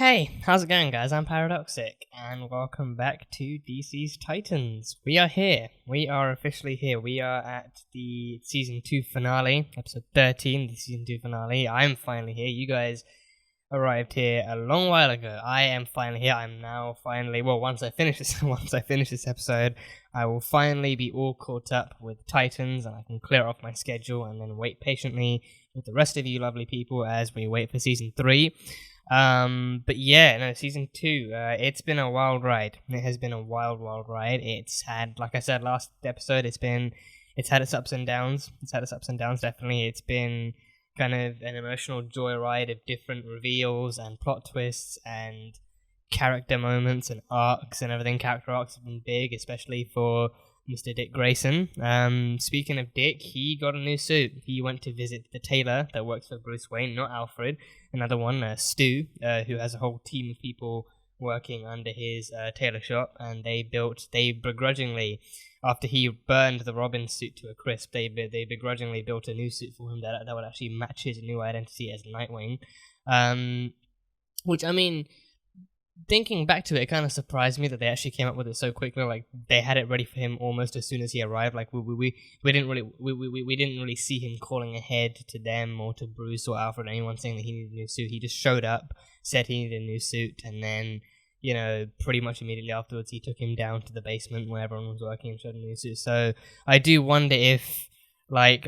Hey, how's it going, guys? I'm Paradoxic, and welcome back to DC's Titans. We are here. We are officially here. We are at the Season 2 finale, Episode 13, the Season 2 finale. I'm finally here. You guys arrived here a long while ago. I am finally here. I'm now finally... Well, once I finish this episode, I will finally be all caught up with Titans, and I can clear off my schedule and then wait patiently with the rest of you lovely people as we wait for Season 3. But yeah, no, Season 2, it's been a wild ride. It has been a wild ride. It's had, like I said last episode, it's had its ups and downs. Definitely. It's been kind of an emotional joyride of different reveals and plot twists and character moments and arcs and everything. Character arcs have been big, especially for Mr. Dick Grayson. Speaking of Dick, he got a new suit. He went to visit the tailor that works for Bruce Wayne, not Alfred. Another one, Stu, who has a whole team of people working under his tailor shop, and they begrudgingly, after he burned the Robin suit to a crisp, they begrudgingly built a new suit for him that would actually match his new identity as Nightwing. Which, I mean, thinking back to it, it kind of surprised me that they actually came up with it so quickly. Like, they had it ready for him almost as soon as he arrived. Like, we didn't really see him calling ahead to them or to Bruce or Alfred or anyone saying that he needed a new suit. He just showed up, said he needed a new suit, and then, you know, pretty much immediately afterwards he took him down to the basement where everyone was working and showed him a new suit. So I do wonder if I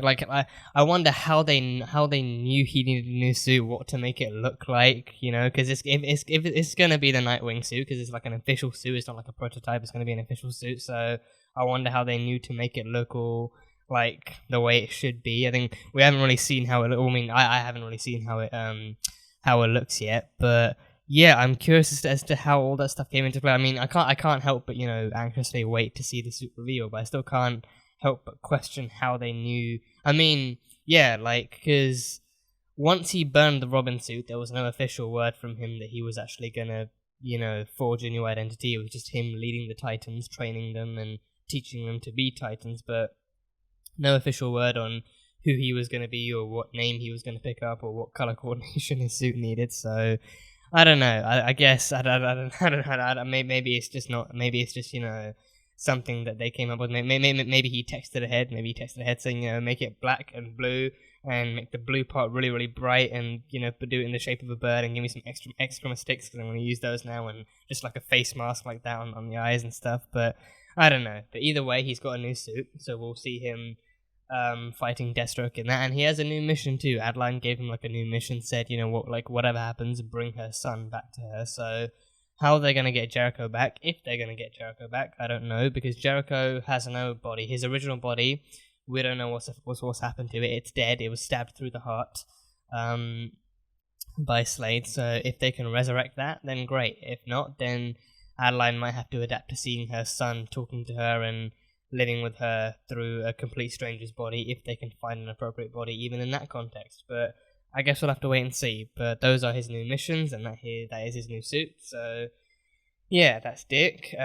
wonder how they knew he needed a new suit, what to make it look like, you know, because if it's gonna be the Nightwing suit, because it's like an official suit, it's not like a prototype, it's gonna be an official suit. So I wonder how they knew to make it look all like the way it should be. I think we haven't really seen how it. I mean, I haven't really seen how it looks yet, but yeah, I'm curious as to how all that stuff came into play. I mean, I can't help but, you know, anxiously wait to see the suit reveal, but I still can't help but question how they knew. I mean, yeah, like, because once he burned the Robin suit, there was no official word from him that he was actually gonna, you know, forge a new identity. It was just him leading the Titans, training them and teaching them to be Titans, but no official word on who he was gonna be or what name he was gonna pick up or what color coordination his suit needed. So I don't know. I guess I don't. Maybe it's just not. Maybe it's just, you know, something that they came up with. Maybe he texted ahead. Maybe he texted ahead saying, you know, make it black and blue and make the blue part really, really bright, and, you know, do it in the shape of a bird and give me some extra sticks because I'm going to use those now, and just like a face mask like that on the eyes and stuff. But I don't know. But either way, he's got a new suit, so we'll see him fighting Deathstroke in that, and he has a new mission too. Adeline gave him like a new mission, said, you know, whatever happens, bring her son back to her. So how they're going to get Jericho back, if they're going to get Jericho back, I don't know, because Jericho has no body. His original body, we don't know what's happened to it. It's dead. It was stabbed through the heart by Slade. So if they can resurrect that, then great. If not, then Adeline might have to adapt to seeing her son, talking to her, and living with her through a complete stranger's body, if they can find an appropriate body, even in that context. But I guess we'll have to wait and see. But those are his new missions, and that is his new suit. So yeah, that's Dick.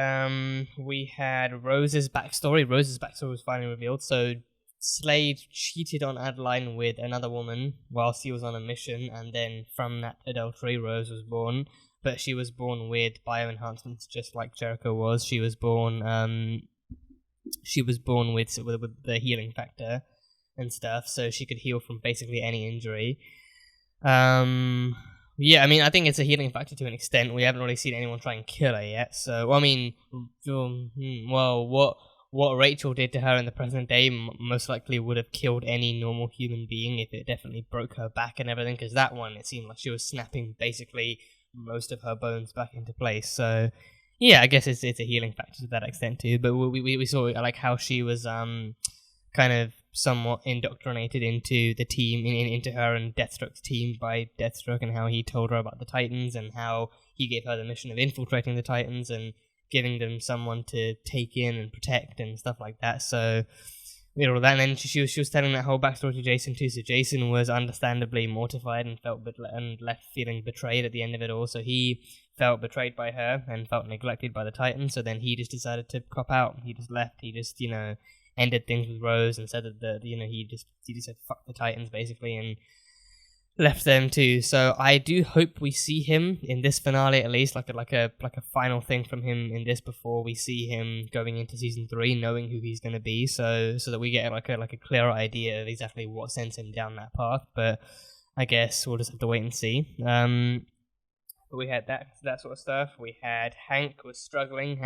We had Rose's backstory. Rose's backstory was finally revealed. So Slade cheated on Adeline with another woman whilst he was on a mission, and then from that adultery, Rose was born. But she was born with bioenhancements, just like Jericho was. She was born with the healing factor and stuff, so she could heal from basically any injury. Yeah, I mean, I think it's a healing factor to an extent. We haven't really seen anyone try and kill her yet, so, I mean, what Rachel did to her in the present day most likely would have killed any normal human being if it definitely broke her back and everything, because that one, it seemed like she was snapping basically most of her bones back into place, so yeah, I guess it's a healing factor to that extent too. But we saw like how she was kind of somewhat indoctrinated into the team, into her and Deathstroke's team by Deathstroke, and how he told her about the Titans, and how he gave her the mission of infiltrating the Titans and giving them someone to take in and protect and stuff like that. So, you know, that, and then she was telling that whole backstory to Jason too. So Jason was understandably mortified and left feeling betrayed at the end of it all. So he felt betrayed by her and felt neglected by the Titans. So then he just decided to cop out. He just left. He just, you know, ended things with Rose and said that he just said fuck the Titans basically, and left them too. So I do hope we see him in this finale at least, like a final thing from him in this before we see him going into season 3, knowing who he's going to be, so that we get like a clearer idea of exactly what sends him down that path. But I guess we'll just have to wait and see. But we had that sort of stuff. We had Hank was struggling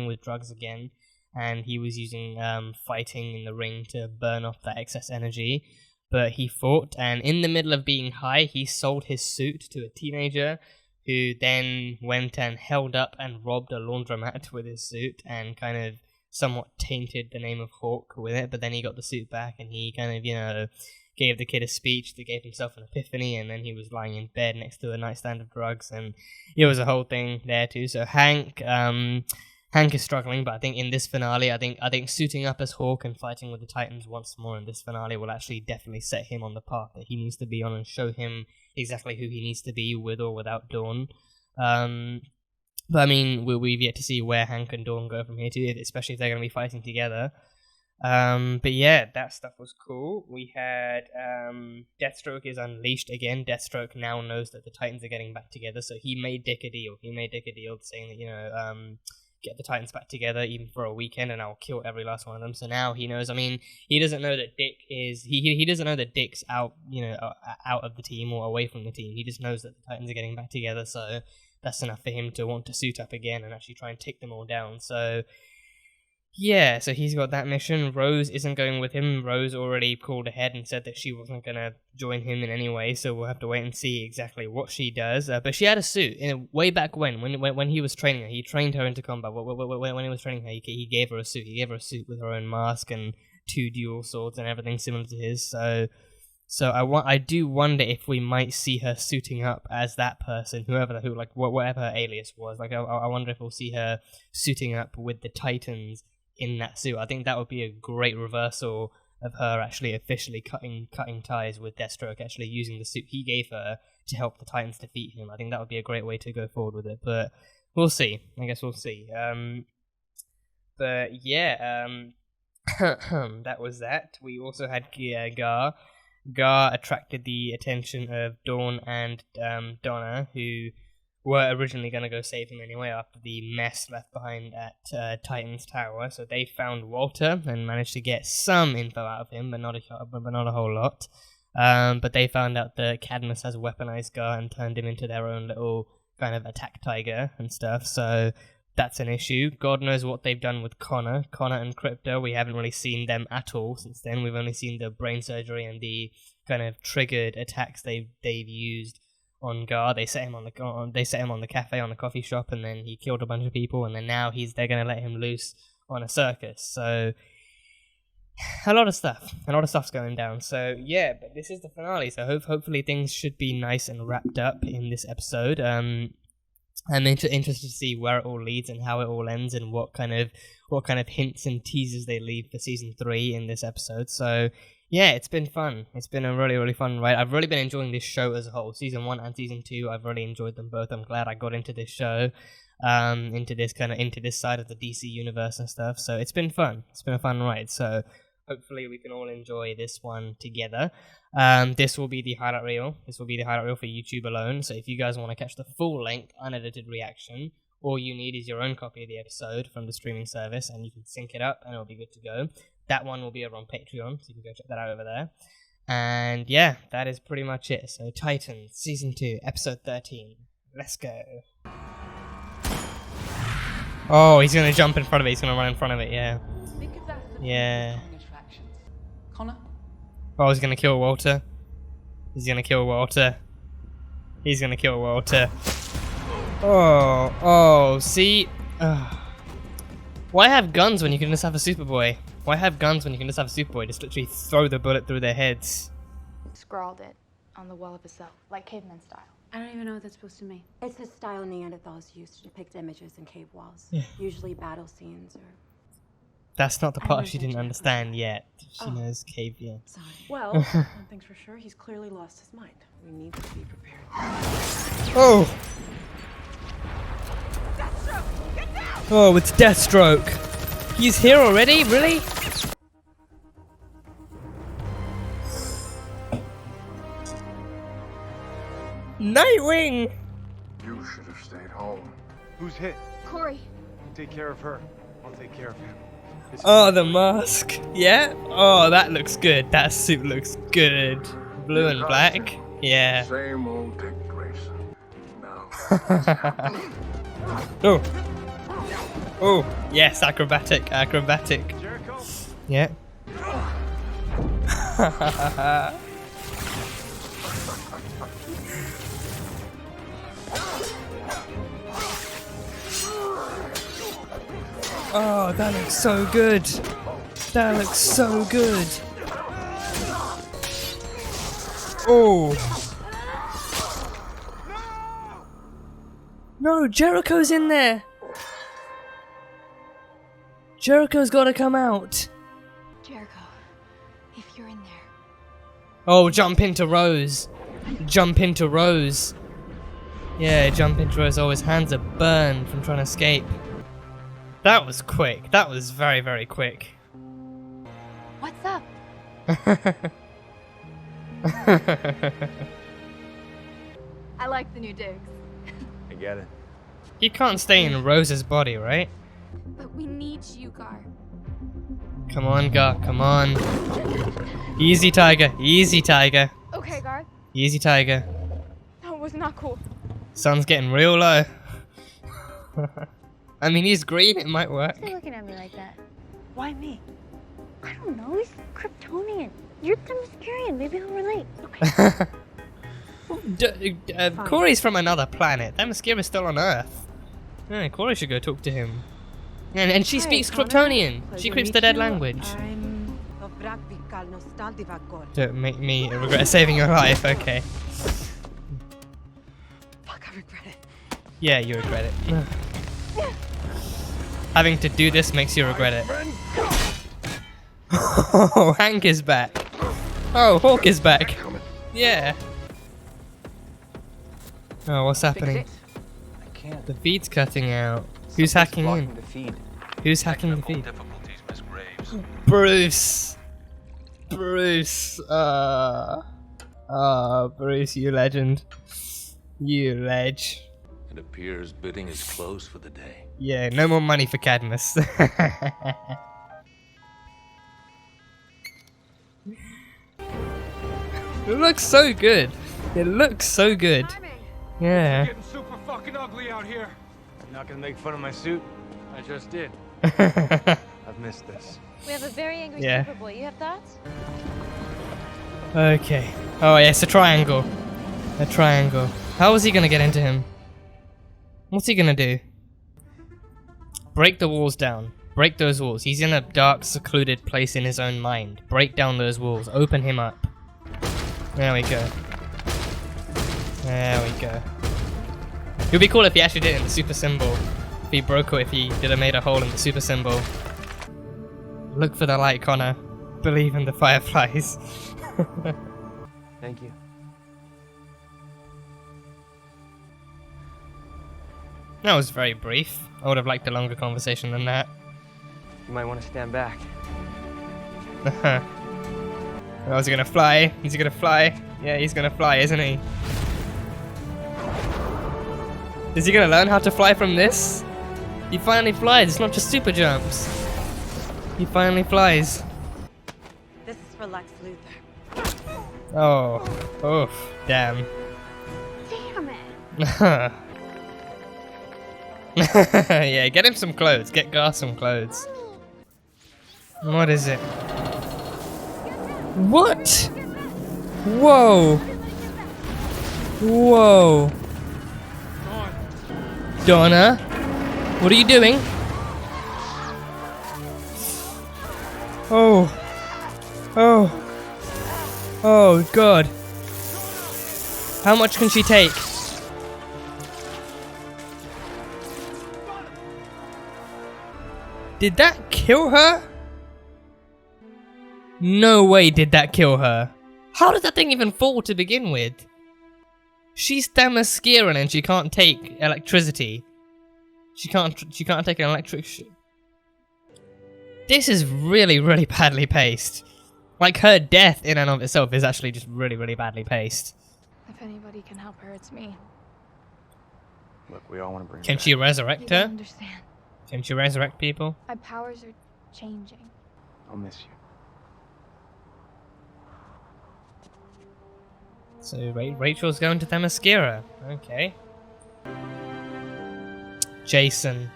with drugs again, and he was using fighting in the ring to burn off that excess energy. But he fought, and in the middle of being high, he sold his suit to a teenager, who then went and held up and robbed a laundromat with his suit, and kind of somewhat tainted the name of Hawk with it. But then he got the suit back, and he kind of, gave the kid a speech that gave himself an epiphany, and then he was lying in bed next to a nightstand of drugs, and it was a whole thing there too. So Hank is struggling, but I think in this finale, I think suiting up as Hawk and fighting with the Titans once more in this finale will actually definitely set him on the path that he needs to be on, and show him exactly who he needs to be with or without Dawn. But I mean, we've yet to see where Hank and Dawn go from here too, especially if they're going to be fighting together. But yeah, that stuff was cool. We had Deathstroke is unleashed again. Deathstroke now knows that the Titans are getting back together, so he made Dick a deal. Saying that, get the Titans back together even for a weekend, and I'll kill every last one of them. So now he knows. I mean, he doesn't know that Dick is he doesn't know that Dick's out out of the team or away from the team. He just knows that the Titans are getting back together, so that's enough for him to want to suit up again and actually try and take them all down. So yeah, so he's got that mission. Rose isn't going with him. Rose already called ahead and said that she wasn't going to join him in any way, so we'll have to wait and see exactly what she does. But she had a suit. Way back when he was training her, he trained her into combat. When he was training her, he gave her a suit. He gave her a suit with her own mask and 2 dual swords and everything similar to his. So I do wonder if we might see her suiting up as that person, whatever her alias was. Like I wonder if we'll see her suiting up with the Titans in that suit. I think that would be a great reversal of her actually officially cutting ties with Deathstroke, actually using the suit he gave her to help the Titans defeat him. I think that would be a great way to go forward with it, but we'll see. I guess we'll see. But yeah, that was that. We also had Gar. Gar attracted the attention of Dawn and Donna, who were originally going to go save him anyway after the mess left behind at Titan's Tower. So they found Walter and managed to get some info out of him, but not a whole lot. But they found out that Cadmus has weaponized Gar and turned him into their own little kind of attack tiger and stuff. So that's an issue. God knows what they've done with Connor and Crypto. We haven't really seen them at all since then. We've only seen the brain surgery and the kind of triggered attacks they've used on Gar. They set him on the cafe, on the coffee shop, and then he killed a bunch of people, and then now they're going to let him loose on a circus. So a lot of stuff's going down. So yeah, but this is the finale, so hopefully things should be nice and wrapped up in this episode. I'm interested to see where it all leads and how it all ends, and what kind of hints and teasers they leave for season 3 in this episode. So yeah, it's been fun. It's been a really, really fun ride. I've really been enjoying this show as a whole. Season 1 and Season 2, I've really enjoyed them both. I'm glad I got into this show, into this side of the DC universe and stuff. So it's been fun. It's been a fun ride. So hopefully we can all enjoy this one together. This will be the highlight reel. This will be the highlight reel for YouTube alone. So if you guys want to catch the full-length, unedited reaction, all you need is your own copy of the episode from the streaming service, and you can sync it up, and it'll be good to go. That one will be over on Patreon, so you can go check that out over there. And yeah, that is pretty much it. So Titans, Season 2, Episode 13. Let's go. Oh, he's going to jump in front of it. He's going to run in front of it, yeah. Yeah. Connor? Oh, he's going to kill Walter. He's going to kill Walter. He's going to kill Walter. Oh, see? Why have guns when you can just have a Superboy? Why have guns when you can just have a Superboy? Just literally throw the bullet through their heads. Scrawled it on the wall of his cell, like caveman style. I don't even know what that's supposed to mean. It's the style Neanderthals used to depict images in cave walls. Yeah. Usually battle scenes or... That's not the part she didn't understand yet. She knows cave, yeah. Sorry. Well, one thing's for sure, he's clearly lost his mind. We need to be prepared. Oh! Deathstroke! Get down! Oh, it's Deathstroke! He's here already? Really? Nightwing! You should have stayed home. Who's hit? Corey. You take care of her. I'll take care of him. Oh, the mask. Yeah? Oh, that looks good. That suit looks good. Blue and black. Yeah. Same old Dick Grayson. Now. Oh. Oh, yes, acrobatic, acrobatic. Jericho? Yeah. Oh, that looks so good. That looks so good. Oh. No, Jericho's in there. Jericho's gotta come out. Jericho, if you're in there. Oh, jump into Rose. Jump into Rose. Yeah, jump into Rose. Oh, his hands are burned from trying to escape. That was quick. That was very, very quick. What's up? I like the new digs. I get it. You can't stay in Rose's body, right? But we need you, Gar. Come on, Gar. Come on. Easy, Tiger. Easy, Tiger. Okay, Gar. Easy, Tiger. That was not cool. Sun's getting real low. I mean, he's green. It might work. Why are you looking at me like that? Why me? I don't know. He's Kryptonian. You're Themyscirian. Maybe he'll relate. Corey's from another planet. Themyscira's still on Earth. Yeah, Corey should go talk to him. And she speaks Kryptonian. She creeps the dead language. Don't make me regret saving your life. Okay. Fuck, I regret it. Yeah, you regret it. Having to do this makes you regret it. Oh, Hank is back. Oh, Hawk is back. Yeah. Oh, what's happening? I can't. The feed's cutting out. Who's hacking Blocking in? the feed. Who's hacking the feed? Difficulties, Miss Graves. Bruce. Bruce. Bruce, you legend. You ledge. It appears bidding is closed for the day. Yeah, no more money for Cadmus. It looks so good. It looks so good. Yeah. Getting super fucking ugly out here. You're not gonna make fun of my suit? I just did. Yeah. I've missed this. We have a very angry Yeah. Superboy. You have thoughts? Okay. Oh, yeah, it's a triangle. A triangle. How is he gonna get into him? What's he gonna do? Break the walls down. Break those walls. He's in a dark, secluded place in his own mind. Break down those walls. Open him up. There we go. There we go. It would be cool if he actually did it in the super symbol. If he broke it, if he did have made a hole in the super symbol. Look for the light, Connor. Believe in the fireflies. Thank you. That was very brief. I would have liked a longer conversation than that. You might want to stand back. Oh, is he gonna fly? Is he gonna fly? Yeah, he's gonna fly, isn't he? Is he gonna learn how to fly from this? He finally flies, it's not just super jumps. He finally flies. This is for Lex Luthor. Oh, oof, damn. Damn it. Yeah, get him some clothes. Get Gar some clothes. What is it? What? Whoa. Whoa. Donna? What are you doing? Oh. Oh. Oh, God. How much can she take? Did that kill her? No way did that kill her. How did that thing even fall to begin with? She's Themyscirian and she can't take electricity. She can't take an electric This is really, really badly paced. Like, her death in and of itself is actually just really, really badly paced. If anybody can help her, it's me. Look, we all want to bring her Can back. she resurrect You don't her? understand. Can she resurrect people? My powers are changing. I'll miss you. So Rachel's going to Themyscira. Okay. Jason.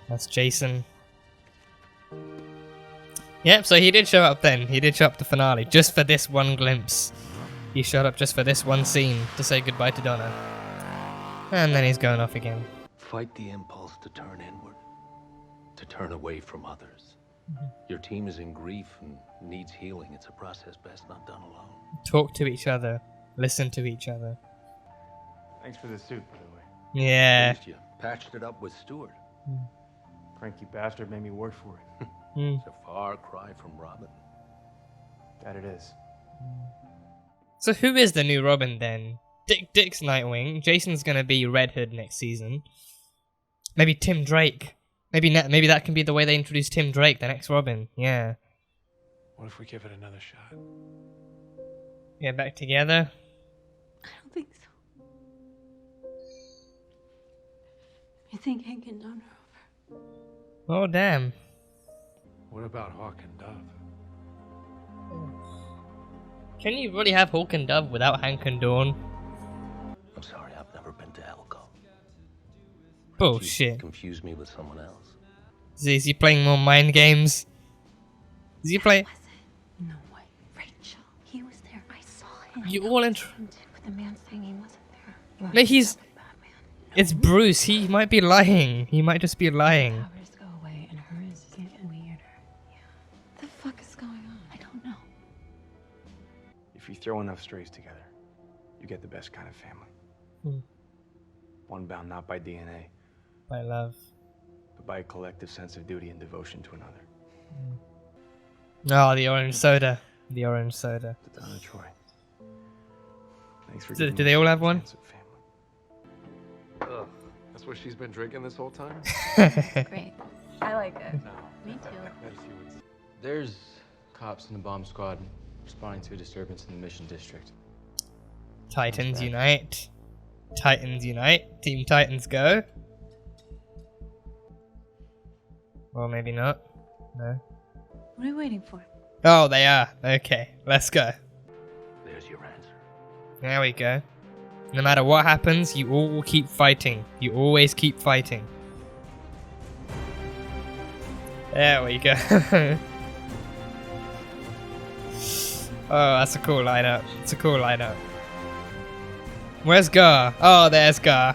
That's Jason. Yep, so he did show up then. He did show up the finale just for this one glimpse. He showed up just for this one scene to say goodbye to Donna. And then he's going off again. Fight the impulse to turn inward, to turn away from others. Your team is in grief and needs healing. It's a process best not done alone. Talk to each other. Listen to each other. Thanks for the suit, by the way. Yeah. At least you patched it up with Stewart. Cranky bastard made me work for it. It's a far cry from Robin. That it is. So who is the new Robin then? Dick's Nightwing. Jason's gonna be Red Hood next season. Maybe Tim Drake. Maybe that can be the way they introduce Tim Drake, the next Robin. Yeah. What if we give it another shot? Get back together. I don't think so. You think Hank and Donna are over? Oh damn. What about Hawk and Dove? Can you really have Hawk and Dove without Hank and Dawn? I'm sorry, I've never been to Elko. Bullshit. Confuse me with someone else. Is he playing more mind games? Is he playing? Was it? No way. Rachel. He was there. I saw him. You all in? But the man saying he wasn't there. No, he's. Batman. It's Bruce. He might be lying. He might just be lying. Powers go away and hers is getting weirder. Yeah. What the fuck is going on? I don't know. If you throw enough strays together, you get the best kind of family. One bound not by DNA, By love. but by a collective sense of duty and devotion to another. Oh, the orange soda. The orange soda. To Donna Troy. Thanks for Do giving they us all a have one? chance at family. That's what she's been drinking this whole time? Great. I like it. Me too. There's cops in the bomb squad responding to a disturbance in the Mission District. Titans unite. Titans unite. Team Titans go. Or maybe not. No. What are you waiting for? Oh, they are. Okay, let's go. There's your answer. There we go. No matter what happens, you all will keep fighting. You always keep fighting. There we go. Oh, that's a cool lineup. It's a cool lineup. Where's Gar? Oh, there's Gar.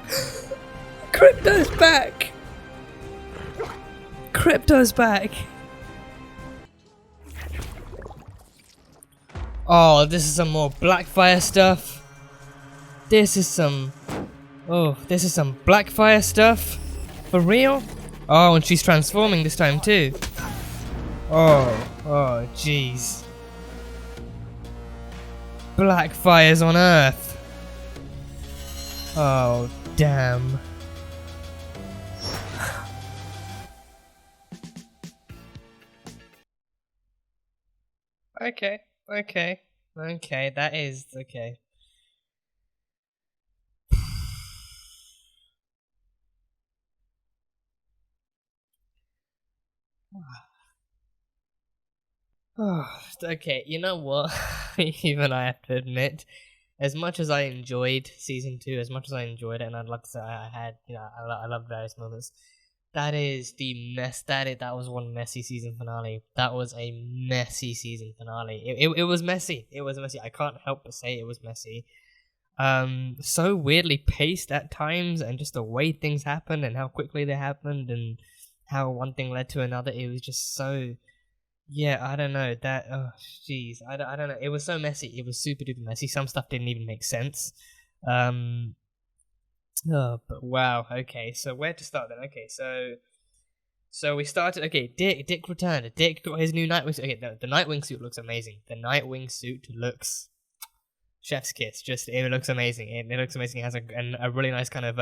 Crypto's back! Crypto's back! Oh, this is some more Blackfire stuff. This is some... Oh, this is some Blackfire stuff. For real? Oh, and she's transforming this time too. Oh, jeez. Blackfire's on Earth. Oh, damn. Okay, that is okay. Oh, okay, you know what? Even I have to admit, as much as I enjoyed season 2, as much as I enjoyed it, and I'd love to say I had, you know, I love various moments. That is the mess. That was one messy season finale. That was a messy season finale. It was messy. It was messy. I can't help but say it was messy. So weirdly paced at times, and just the way things happened, and how quickly they happened, and how one thing led to another. It was just so. Yeah, I don't know. That, oh, jeez. I don't know. It was so messy. It was super duper messy. Some stuff didn't even make sense. Oh, but wow. Okay, so where to start then? Okay, so we started. Okay, Dick returned. Dick got his new Nightwing suit. Okay, the Nightwing suit looks amazing. The Nightwing suit looks chef's kiss. Just, it looks amazing. It looks amazing. It has a really nice kind of,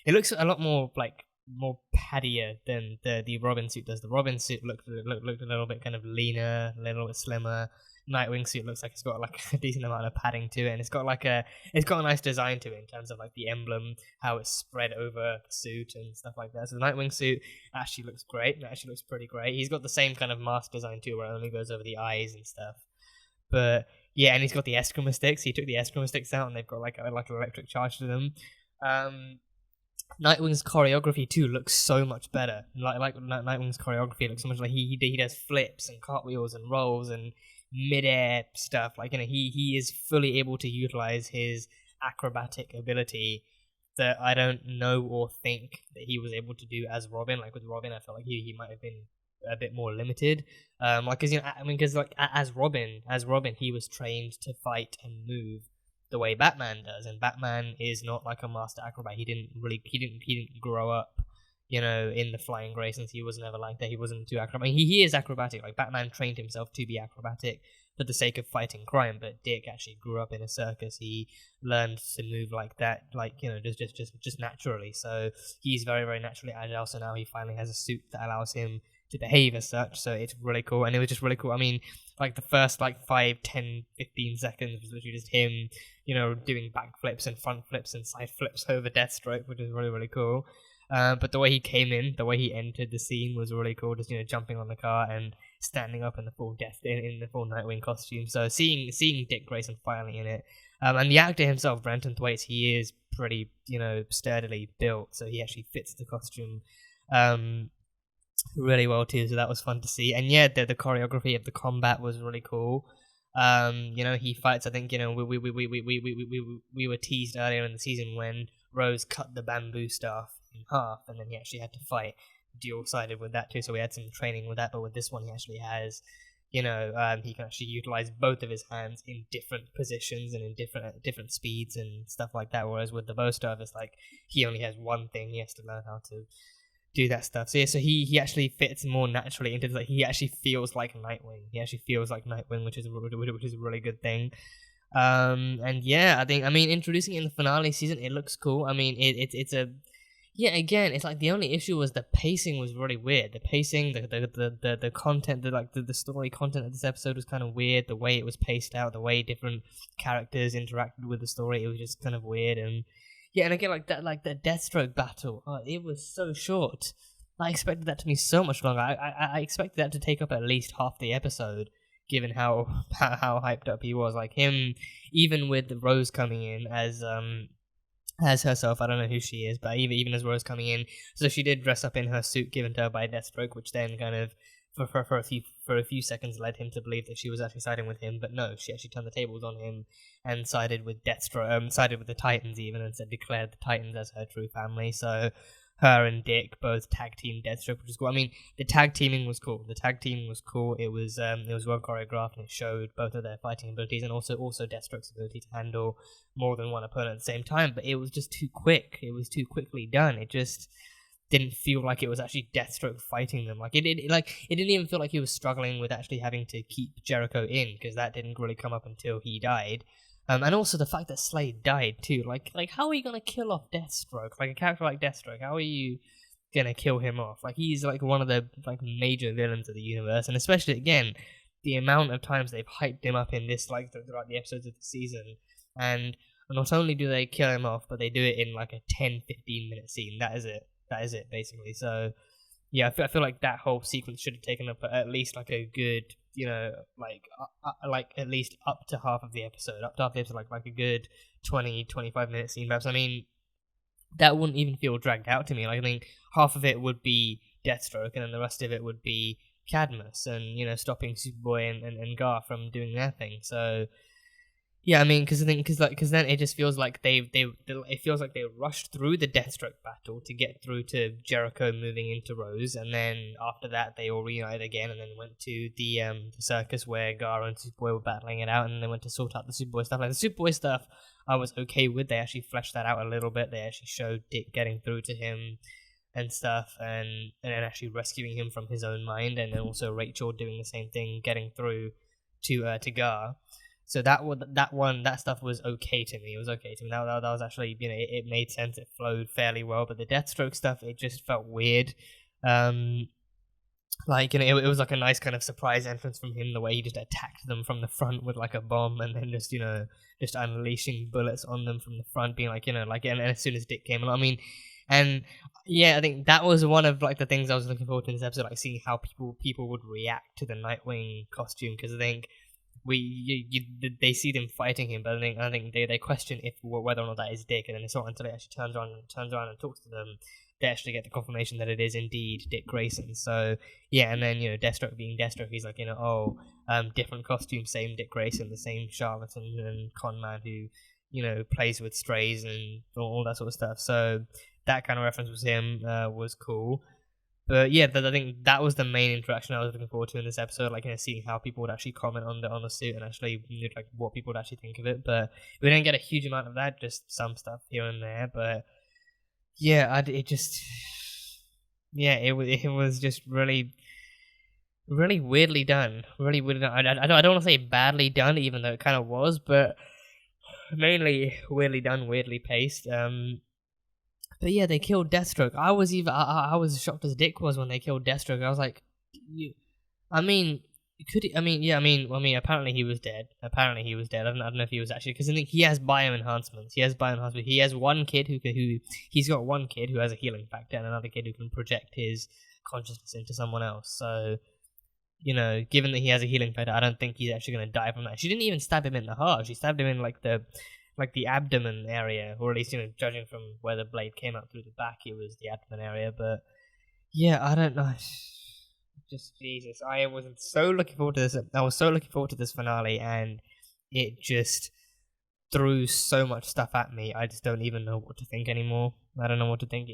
it looks a lot more, like, more paddier than the Robin suit does. The Robin suit looked a little bit kind of leaner, a little bit slimmer. Nightwing suit looks like it's got like a decent amount of padding to it, and it's got a nice design to it in terms of like the emblem, how it's spread over the suit and stuff like that. So the Nightwing suit actually looks great. It actually looks pretty great. He's got the same kind of mask design too, where it only goes over the eyes and stuff. But yeah, and he's got the Eskrima sticks. He took the Eskrima sticks out, and they've got like an electric charge to them. Nightwing's choreography too looks so much better. Like Nightwing's choreography looks so much like he does flips and cartwheels and rolls and mid-air stuff. Like, you know, he is fully able to utilize his acrobatic ability that I don't know or think that he was able to do as Robin. Like with Robin, I felt like he might have been a bit more limited. Like, cause, you know, I mean, because like as Robin, he was trained to fight and move the way Batman does, and Batman is not like a master acrobat. He didn't grow up, you know, in the flying Graysons. He was never like that. He wasn't too acrobatic. I mean, he is acrobatic. Like, Batman trained himself to be acrobatic for the sake of fighting crime, but Dick actually grew up in a circus. He learned to move like that, like, you know, just naturally. So he's very, very naturally agile. So now he finally has a suit that allows him to behave as such. So it's really cool, and it was just really cool. I mean, like the first like 5, 10, 15 seconds was literally just him, you know, doing backflips and front flips and side flips over Deathstroke, which is really, really cool. But the way he came in, the way he entered the scene was really cool. Just, you know, jumping on the car and standing up in the full in the full Nightwing costume. So seeing Dick Grayson finally in it, and the actor himself, Brenton Thwaites, he is pretty, you know, sturdily built, so he actually fits the costume really well too. So that was fun to see. And yeah, the choreography of the combat was really cool. You know, he fights. I think, you know, we were teased earlier in the season when Rose cut the bamboo staff in half, and then he actually had to fight dual-sided with that too. So we had some training with that, but with this one, he actually has, you know, he can actually utilize both of his hands in different positions and in different speeds and stuff like that. Whereas with the bow staff, it's like he only has one thing. He has to learn how to do that stuff. So yeah, so he actually fits more naturally into, like, he actually feels like Nightwing. He actually feels like Nightwing, which is a really good thing. And yeah, I mean, introducing it in the finale season, it looks cool. I mean, it's a, yeah, again, it's like the only issue was the pacing was really weird. The pacing, the content, the story content of this episode was kind of weird. The way it was paced out, the way different characters interacted with the story, it was just kind of weird. And yeah, and again, like the Deathstroke battle, it was so short. I expected that to be so much longer. I expected that to take up at least half the episode, given how hyped up he was. Like him, even with Rose coming in as herself, I don't know who she is, but even as Rose coming in, so she did dress up in her suit given to her by Deathstroke, which then kind of for a few seconds led him to believe that she was actually siding with him, but no, she actually turned the tables on him and sided with Deathstroke, sided with the Titans even, and said declared the Titans as her true family. So her and Dick both tag team Deathstroke, which was cool. I mean, the tag teaming was cool. It was well choreographed, and it showed both of their fighting abilities and also Deathstroke's ability to handle more than one opponent at the same time. But it was just too quick. It was too quickly done. It just didn't feel like it was actually Deathstroke fighting them. Like it didn't even feel like he was struggling with actually having to keep Jericho in, because that didn't really come up until he died. And also the fact that Slade died too. Like how are you gonna kill off Deathstroke? Like a character like Deathstroke, how are you gonna kill him off? Like he's like one of the like major villains of the universe, and especially again the amount of times they've hyped him up in this, like throughout the episodes of the season. And not only do they kill him off, but they do it in like a 10-15 minute scene. That is it basically. So yeah, I feel like that whole sequence should have taken up at least like a good, you know, like at least up to half of the episode, like a good 20-25 minute scene perhaps. I mean, that wouldn't even feel dragged out to me. Like, I think half of it would be Deathstroke, and then the rest of it would be Cadmus, and, you know, stopping Superboy and Gar from doing their thing. So yeah, I mean, because then it just feels like they rushed through the Deathstroke battle to get through to Jericho moving into Rose, and then after that they all reunited again, and then went to the circus where Gar and Superboy were battling it out, and then they went to sort out the Superboy stuff. Like the Superboy stuff, I was okay with. They actually fleshed that out a little bit. They actually showed Dick getting through to him and stuff, and then actually rescuing him from his own mind, and then also Rachel doing the same thing, getting through to Gar. So that stuff was okay to me. It was okay to me. That was actually, you know, it made sense. It flowed fairly well. But the Deathstroke stuff, it just felt weird. Like, you know, it was like a nice kind of surprise entrance from him, the way he just attacked them from the front with like a bomb, and then just, you know, just unleashing bullets on them from the front, being like, you know, like, and as soon as Dick came along, I mean, and yeah, I think that was one of like the things I was looking forward to in this episode, like seeing how people would react to the Nightwing costume, because I think they see them fighting him, but I think they question if whether or not that is Dick, and then it's not until he actually turns around and talks to them, they actually get the confirmation that it is indeed Dick Grayson. So yeah, and then, you know, Deathstroke being Deathstroke, he's like, you know, different costume, same Dick Grayson, the same charlatan and con man who, you know, plays with strays and all that sort of stuff. So that kind of reference was him, was cool. But yeah, I think that was the main interaction I was looking forward to in this episode, like, you know, seeing how people would actually comment on the suit and actually, you know, like what people would actually think of it. But we didn't get a huge amount of that, just some stuff here and there. But yeah, it was just really weirdly done, really weirdly done. I don't want to say badly done, even though it kind of was, but mainly weirdly done, weirdly paced. But yeah, they killed Deathstroke. I was shocked as Dick was when they killed Deathstroke. I was like, apparently he was dead. Apparently he was dead. I don't know if he was actually, because I think he has bioenhancements. He has one kid he's got one kid who has a healing factor, and another kid who can project his consciousness into someone else. So, you know, given that he has a healing factor, I don't think he's actually going to die from that. She didn't even stab him in the heart. She stabbed him in like the abdomen area, or at least, you know, judging from where the blade came out through the back, it was the abdomen area. But yeah, I don't know. Just Jesus, I was so looking forward to this. I was so looking forward to this finale, and it just threw so much stuff at me. I just don't even know what to think anymore. I don't know what to think.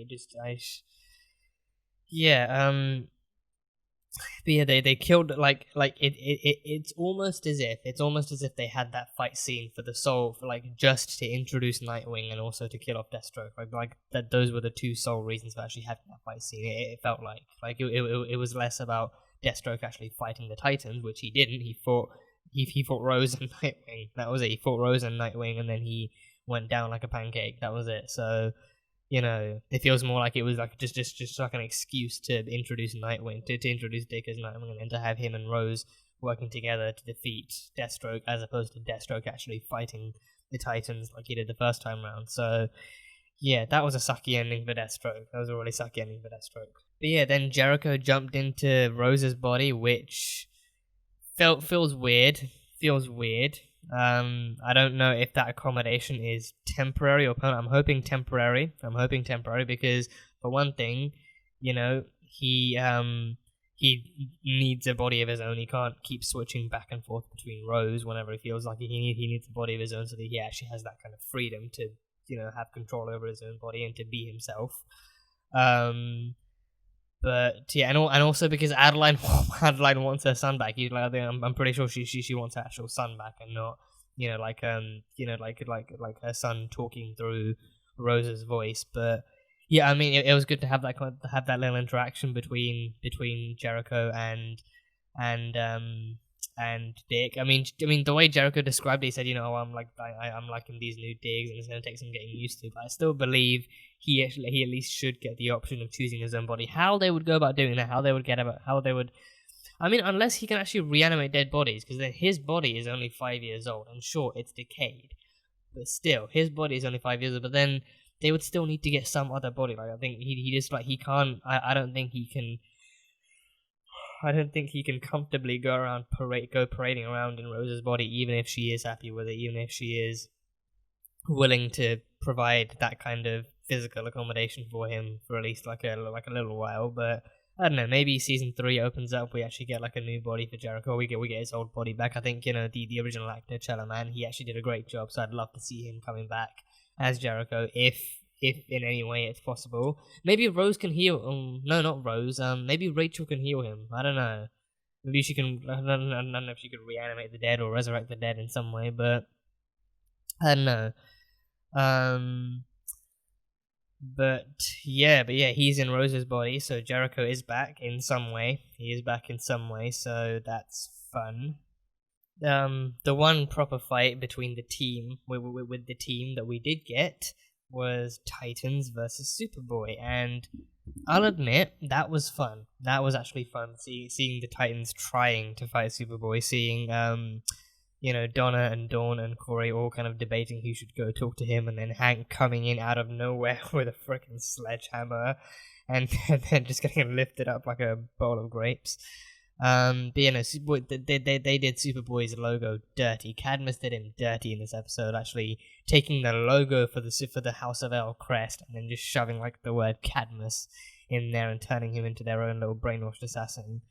But yeah, they killed it's almost as if they had that fight scene for the soul, for like just to introduce Nightwing and also to kill off Deathstroke. Like that, those were the two sole reasons for actually having that fight scene. It felt like it was less about Deathstroke actually fighting the Titans, which he didn't. He fought Rose and Nightwing. That was it. He fought Rose and Nightwing, and then he went down like a pancake. That was it. So, you know, it feels more like it was like just like an excuse to introduce Nightwing, to introduce Dick as Nightwing, and to have him and Rose working together to defeat Deathstroke, as opposed to Deathstroke actually fighting the Titans like he did the first time round. So yeah, that was a sucky ending for Deathstroke. That was a really sucky ending for Deathstroke. But yeah, then Jericho jumped into Rose's body, which feels weird. I don't know if that accommodation is temporary or permanent. I'm hoping temporary because, for one thing, you know, he needs a body of his own. He can't keep switching back and forth between Rose whenever he feels like he needs a body of his own, so that he actually has that kind of freedom to, you know, have control over his own body and to be himself. But yeah, and also because Adeline wants her son back. He's like, I'm pretty sure she wants her actual son back, and not, you know, like her son talking through Rose's voice. But yeah, I mean, it was good to have that little interaction between Jericho and Dick. I mean, the way Jericho described it, he said, you know, I'm liking these new digs, and it's going to take some getting used to. But I still believe he at least should get the option of choosing his own body. How they would go about doing that, I mean, unless he can actually reanimate dead bodies, because then his body is only 5 years old, and sure, it's decayed, but still, his body is only 5 years old. But then they would still need to get some other body. Like, I think he just, like, he can't. I don't think he can comfortably go parading around in Rose's body, even if she is happy with it, even if she is willing to provide that kind of physical accommodation for him for at least like a little while. But I don't know, maybe season 3 opens up, we actually get like a new body for Jericho. We get his old body back. I think, you know, the original actor Chalaman, he actually did a great job, so I'd love to see him coming back as Jericho if in any way it's possible. Maybe Rose can heal. No, not Rose. Maybe Rachel can heal him. I don't know. Maybe she can. I don't know if she could reanimate the dead or resurrect the dead in some way, but I don't know. But yeah, he's in Rose's body, so Jericho is back in some way. He is back in some way, so that's fun. The one proper fight between the team with the team that we did get was Titans versus Superboy, and I'll admit that was fun. That was actually fun, seeing the Titans trying to fight Superboy, seeing Donna and Dawn and Corey all kind of debating who should go talk to him, and then Hank coming in out of nowhere with a freaking sledgehammer, and then just getting lifted up like a bowl of grapes. But Superboy, they did Superboy's logo dirty. Cadmus did him dirty in this episode, actually taking the logo for the House of L crest and then just shoving like the word Cadmus in there and turning him into their own little brainwashed assassin.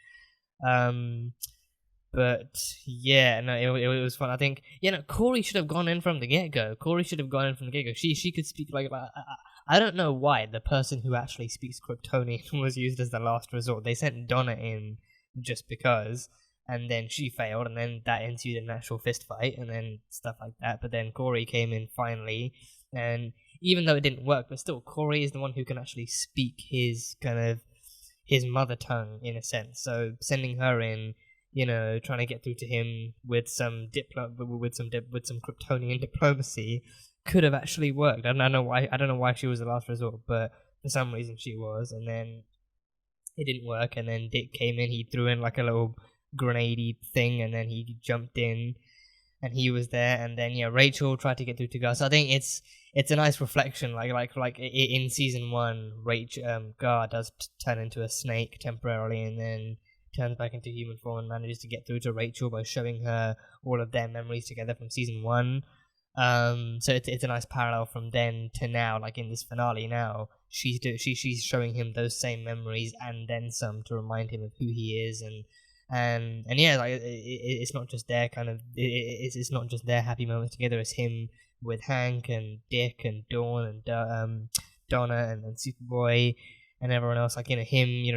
But yeah, no, it was fun. I think Corey should have gone in from the get go. She could speak like I don't know why the person who actually speaks Kryptonian was used as the last resort. They sent Donna in just because, and then she failed, and then that ensued an actual fist fight, and then stuff like that. But then Corey came in finally, and even though it didn't work, but still, Corey is the one who can actually speak his mother tongue in a sense. So sending her in, trying to get through to him with some Kryptonian diplomacy could have actually worked. I don't know why she was the last resort, but for some reason she was, and then it didn't work, and then Dick came in, he threw in like a little grenade thing, and then he jumped in, and he was there, and then Rachel tried to get through to Gar. So I think it's a nice reflection, like in season 1, Gar does turn into a snake temporarily, and then turns back into human form and manages to get through to Rachel by showing her all of their memories together from season 1. So it's a nice parallel from then to now, like in this finale now. She's showing him those same memories and then some to remind him of who he is, and yeah, like it's not just their it's not just their happy moments together. It's him with Hank and Dick and Dawn and Donna and Superboy and everyone else, like him,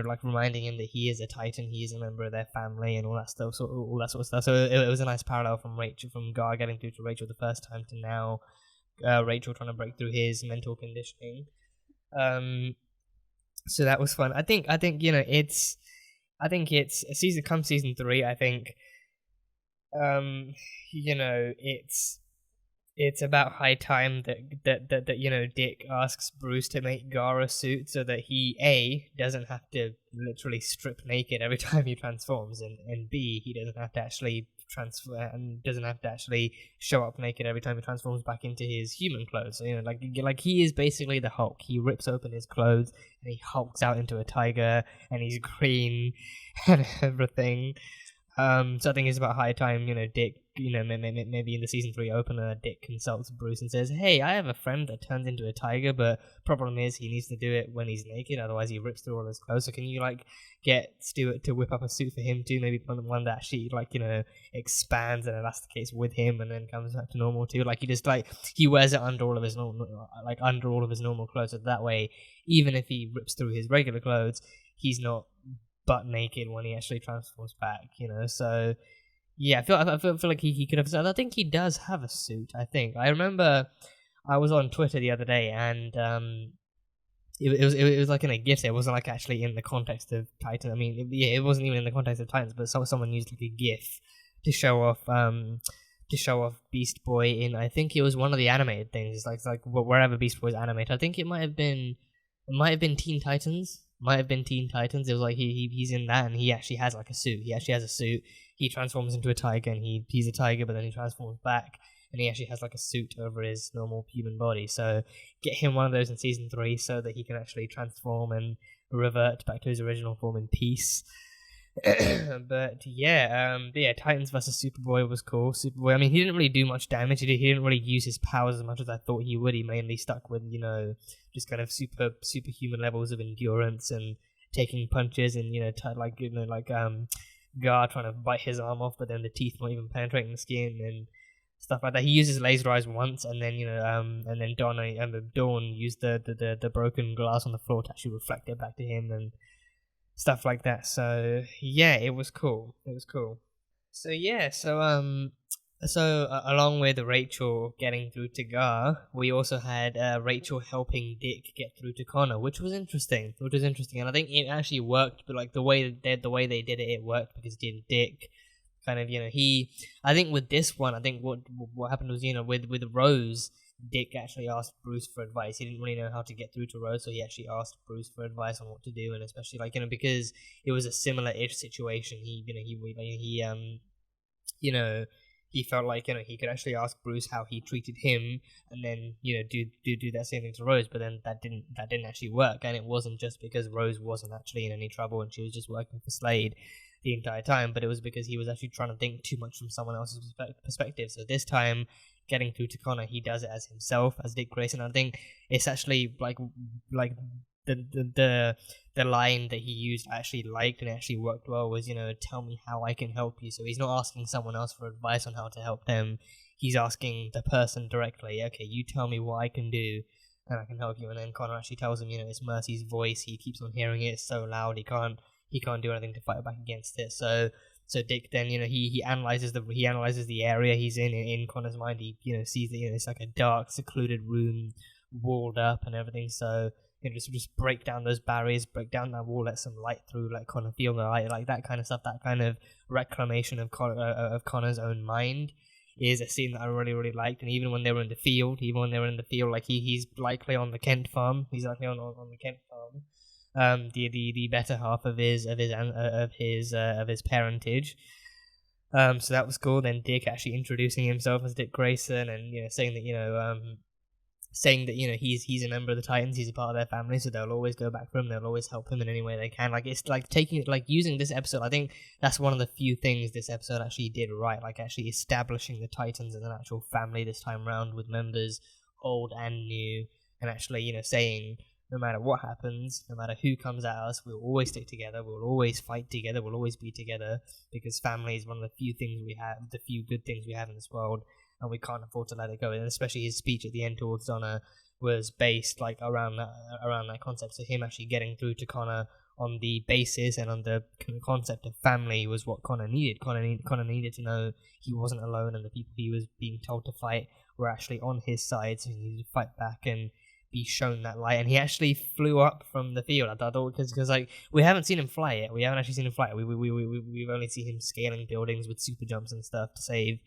like reminding him that he is a Titan, he is a member of their family and all that stuff, so all that sort of stuff. So it was a nice parallel from Gar getting through to Rachel the first time to now Rachel trying to break through his mental conditioning. So that was fun. I think it's season 3. I think it's about high time that Dick asks Bruce to make Gar a suit so that he doesn't have to literally strip naked every time he transforms, and B, he doesn't have to actually transfer and doesn't have to actually show up naked every time he transforms back into his human clothes. So, like he is basically the Hulk. He rips open his clothes and he hulks out into a tiger, and he's green and everything. So I think it's about high time, Dick, maybe in the season 3 opener, Dick consults Bruce and says, hey, I have a friend that turns into a tiger, but problem is he needs to do it when he's naked, otherwise he rips through all his clothes. So can you, get Stuart to whip up a suit for him too? Maybe one that actually, expands and elasticates with him and then comes back to normal too. He wears it under all of his normal clothes, so that way, even if he rips through his regular clothes, he's not butt naked when he actually transforms back, so yeah, I feel like he could have. I think he does have a suit. I remember I was on Twitter the other day, and it was like in a GIF. It wasn't actually in the context of Titan. I mean, it wasn't even in the context of Titans, but someone used a GIF to show off Beast Boy in. I think it was one of the animated things. It's like wherever Beast Boy is animated. I think it might have been Teen Titans. It was like he's in that, and he actually has a suit. He actually has a suit. He transforms into a tiger, and he's a tiger, but then he transforms back, and he actually has a suit over his normal human body. So get him one of those in season 3, so that he can actually transform and revert back to his original form in peace. But yeah, Titans versus Superboy was cool. Superboy, I mean, he didn't really do much damage. He didn't really use his powers as much as I thought he would. He mainly stuck with just kind of superhuman levels of endurance and taking punches, and Gar trying to bite his arm off, but then the teeth not even penetrating the skin and stuff like that. He uses laser eyes once, and then Dawn used the broken glass on the floor to actually reflect it back to him and stuff like that. So yeah, it was cool. So yeah, so along with Rachel getting through to Gar, we also had Rachel helping Dick get through to Connor, which was interesting. And I think it actually worked, but the way they did it worked, because Dick kind of I think with this one, I think what happened was with Rose, Dick actually asked Bruce for advice. He didn't really know how to get through to Rose, so he actually asked Bruce for advice on what to do, and especially because it was a similar-ish situation. He felt like he could actually ask Bruce how he treated him, and then do that same thing to Rose. But then that didn't actually work, and it wasn't just because Rose wasn't actually in any trouble and she was just working for Slade the entire time, but it was because he was actually trying to think too much from someone else's perspective. So this time, getting through to Connor, he does it as himself, as Dick Grayson. I think it's actually like the line that he used I actually liked and it actually worked well was, tell me how I can help you. So he's not asking someone else for advice on how to help them. He's asking the person directly, okay, you tell me what I can do and I can help you. And then Connor actually tells him, it's Mercy's voice. He keeps on hearing it. It's so loud. He can't do anything to fight back against it. So Dick then, he analyzes the area he's in Connor's mind. He, sees that, it's like a dark, secluded room, walled up and everything. So, just break down those barriers, break down that wall, let some light through, let Connor feel the light, like that kind of stuff. That kind of reclamation of Connor's own mind is a scene that I really, really liked. And even when they were in the field, like he's likely on the Kent farm. He's likely on the Kent farm. The better half of his parentage. So that was cool. Then Dick actually introducing himself as Dick Grayson and saying that he's a member of the Titans, he's a part of their family, so they'll always go back for him, they'll always help him in any way they can. Like it's like using this episode. I think that's one of the few things this episode actually did right, like actually establishing the Titans as an actual family this time round with members old and new, and actually saying, no matter what happens, no matter who comes at us, we'll always stick together, we'll always fight together, we'll always be together, because family is one of the few things we have, the few good things we have in this world, and we can't afford to let it go. And especially his speech at the end towards Donna was based like around that concept. So him actually getting through to Connor on the basis and on the concept of family was what Connor needed. Connor needed to know he wasn't alone, and the people he was being told to fight were actually on his side, so he needed to fight back and be shown that light. And he actually flew up from the field. I thought because like we haven't seen him fly yet. We haven't actually seen him fly. We've only seen him scaling buildings with super jumps and stuff to save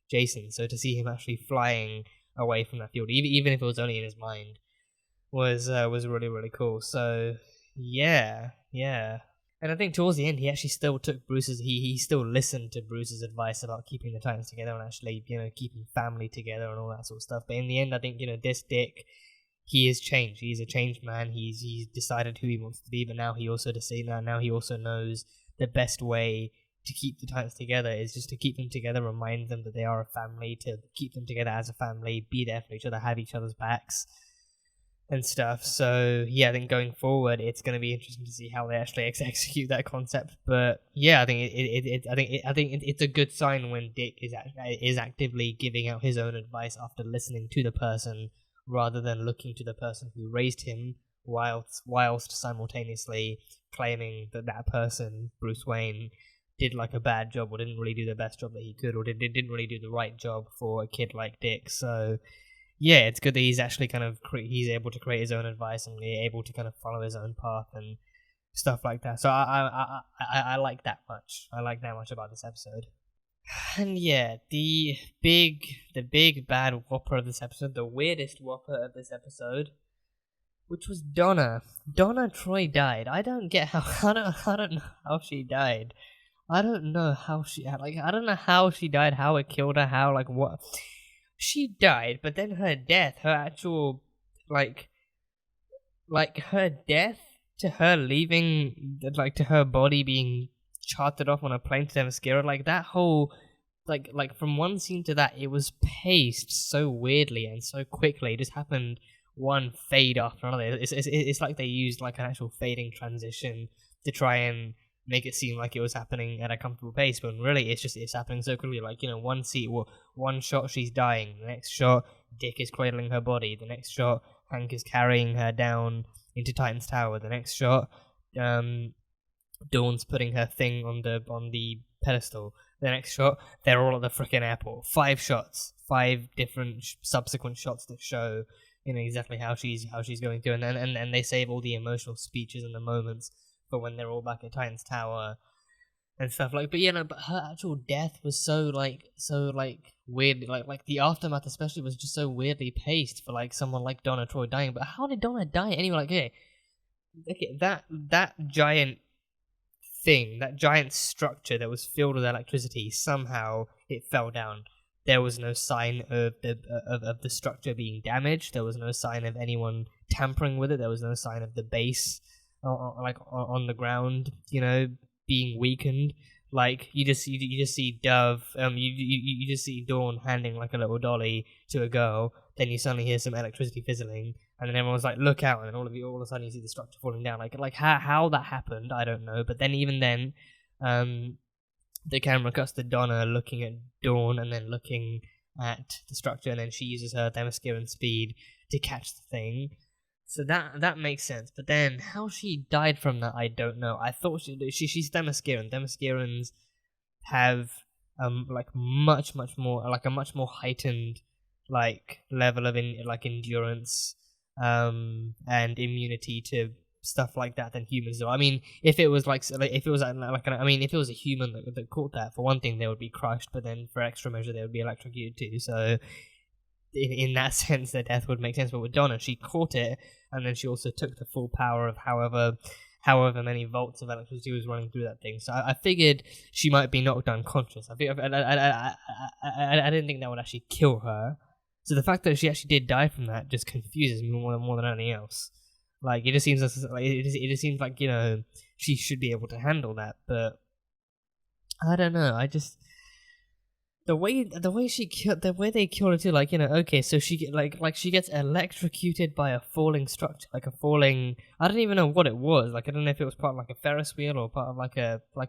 Jason. So to see him actually flying away from that field, even if it was only in his mind, was really, really cool. So yeah. And I think towards the end, he actually still took Bruce's. He still listened to Bruce's advice about keeping the Titans together and actually keeping family together and all that sort of stuff. But in the end, I think this Dick, he has changed. He's a changed man. He's decided who he wants to be. But now he also knows the best way to keep the Titans together is just to keep them together, remind them that they are a family, to keep them together as a family, be there for each other, have each other's backs and stuff. So yeah, I think going forward, it's going to be interesting to see how they actually execute that concept. But yeah, I think it's a good sign when Dick is actively giving out his own advice after listening to the person, rather than looking to the person who raised him, whilst simultaneously claiming that person, Bruce Wayne, did like a bad job or didn't really do the best job that he could, or didn't really do the right job for a kid like Dick. So yeah, it's good that he's actually he's able to create his own advice and able to kind of follow his own path and stuff like that. So I like that much. I like that much about this episode. And yeah, the big bad whopper of this episode, the weirdest whopper of this episode, which was Donna. Donna Troy died. I don't get how. I don't know how she died. I don't know how she died, how it killed her, how, like, what. She died, but then her death, her actual, like her death to her leaving, like, to her body being charted off on a plane to Themyscira, like, that whole, like from one scene to that, it was paced so weirdly and so quickly. It just happened one fade after another. It's like they used, like, an actual fading transition to try and make it seem like it was happening at a comfortable pace, when really it's happening so quickly. Like, one shot she's dying, the next shot Dick is cradling her body, the next shot Hank is carrying her down into Titan's Tower, the next shot Dawn's putting her thing on the pedestal, the next shot they're all at the frickin' airport. 5 shots, 5 different subsequent shots that show exactly how she's going through, and they save all the emotional speeches and the moments for when they're all back at Titan's Tower and stuff like. But but her actual death was so weird, like the aftermath especially was just so weirdly paced for like someone like Donna Troy dying. But how did Donna die anyway? Like, okay, that giant thing, that giant structure that was filled with electricity, somehow it fell down. There was no sign of the structure being damaged. There was no sign of anyone tampering with it. There was no sign of the base, on the ground, being weakened. Like you just see Dove, you just see Dawn handing like a little dolly to a girl. Then you suddenly hear some electricity fizzling, and then everyone's like, "Look out!" And then all of a sudden you see the structure falling down. Like how that happened, I don't know. But then even then, the camera cuts to Donna looking at Dawn and then looking at the structure, and then she uses her Themysciran speed to catch the thing. So that makes sense. But then how she died from that, I don't know. I thought she's Themysciran. Themyscirans have like much more, like a much more heightened like level of endurance and immunity to stuff like that than humans do. I mean, if it was if it was a human that caught that, for one thing, they would be crushed, but then for extra measure, they would be electrocuted too. So in that sense, their death would make sense. But with Donna, she caught it, and then she also took the full power of however many volts of electricity was running through that thing. So I figured she might be knocked unconscious. I didn't think that would actually kill her. So the fact that she actually did die from that just confuses me more than anything else. Like it just seems like she should be able to handle that, but I don't know. I just the way they killed her too. Like okay, so she she gets electrocuted by a falling structure, like a falling. I don't even know what it was. Like I don't know if it was part of like a Ferris wheel or part of like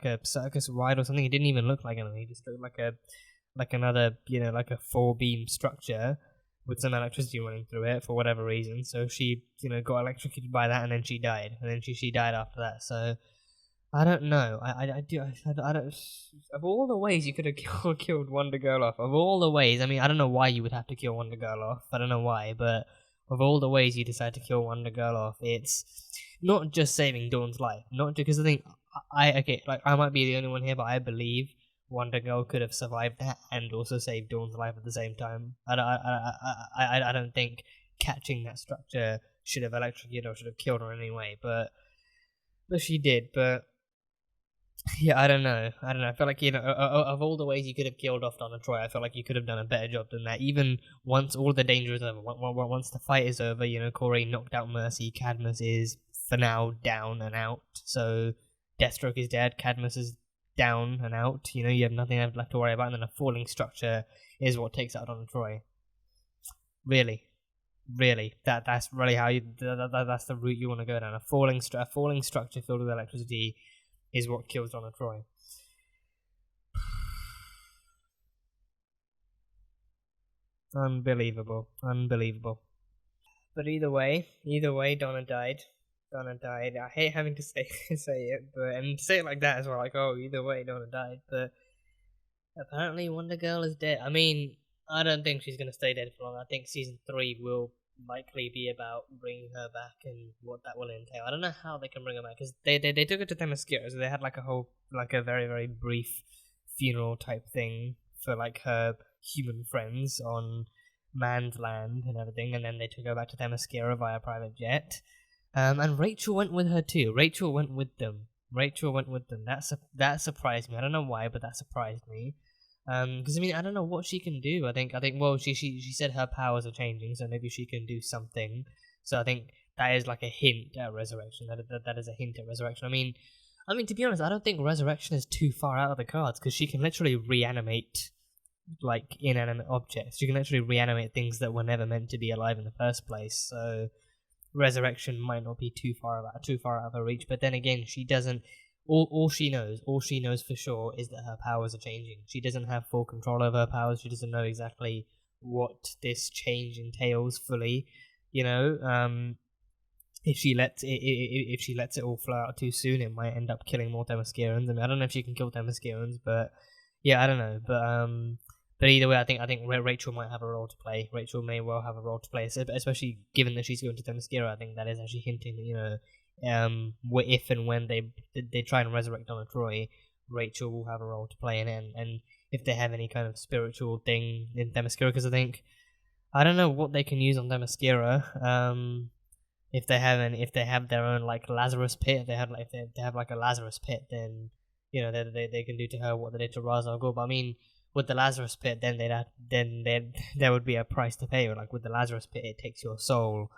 a circus ride or something. It didn't even look like anything. It just looked like another like a 4-beam structure with some electricity running through it for whatever reason. So she, got electrocuted by that, and then she died, and then she died after that. So I don't know. I don't. Of all the ways you could have killed Wonder Girl off, of all the ways, I mean, I don't know why you would have to kill Wonder Girl off. I don't know why, but of all the ways you decide to kill Wonder Girl off, it's not just saving Dawn's life, not because I think I might be the only one here, but I believe Wonder Girl could have survived that and also saved Dawn's life at the same time. I don't think catching that structure should have electrocuted or should have killed her in any way, but she did. But yeah, I don't know. I feel like of all the ways you could have killed off Donna Troy, I feel like you could have done a better job than that. Even once all the danger is over, once the fight is over, Corey knocked out Mercy. Cadmus is for now down and out. So Deathstroke is dead. Cadmus is down and out. You have nothing left to worry about, and then a falling structure is what takes out Donna Troy. Really, that's really how that's the route you want to go down. A falling structure filled with electricity is what kills Donna Troy. Unbelievable. But either way, Donna died. I hate having to say it, and say it like that as well. Like, oh, either way, Donna died. But apparently, Wonder Girl is dead. I mean, I don't think she's gonna stay dead for long. I think season 3 will likely be about bringing her back and what that will entail. I don't know how they can bring her back, because they took her to Themyscira, so they had a very, very brief funeral type thing for like her human friends on Man's Land and everything, and then they took her back to Themyscira via private jet. And Rachel went with her too. Rachel went with them. That surprised me. I don't know why, but that surprised me. Because I don't know what she can do. I think. Well, she said her powers are changing, so maybe she can do something. So I think that is like a hint at resurrection. That is a hint at resurrection. I mean, to be honest, I don't think resurrection is too far out of the cards, because she can literally reanimate like inanimate objects. She can literally reanimate things that were never meant to be alive in the first place. So resurrection might not be too far out of her reach. But then again, she doesn't. All she knows for sure is that her powers are changing. She doesn't have full control over her powers. She doesn't know exactly what this change entails fully. If she lets it all flow out too soon, it might end up killing more Themyscirans. I don't know if she can kill Themyscirans, but yeah, I don't know. But either way, I think Rachel might have a role to play. Rachel may well have a role to play, especially given that she's going to Themyscira. I think that is actually hinting that if and when they try and resurrect Donna Troy, Rachel will have a role to play in it. And if they have any kind of spiritual thing in Themyscira, because I don't know what they can use on Themyscira. If they have their own like Lazarus pit, if they have like a Lazarus pit, then they can do to her what they did to Ra's al Ghul. But I mean, with the Lazarus pit, then there would be a price to pay. Like with the Lazarus pit, it takes your soul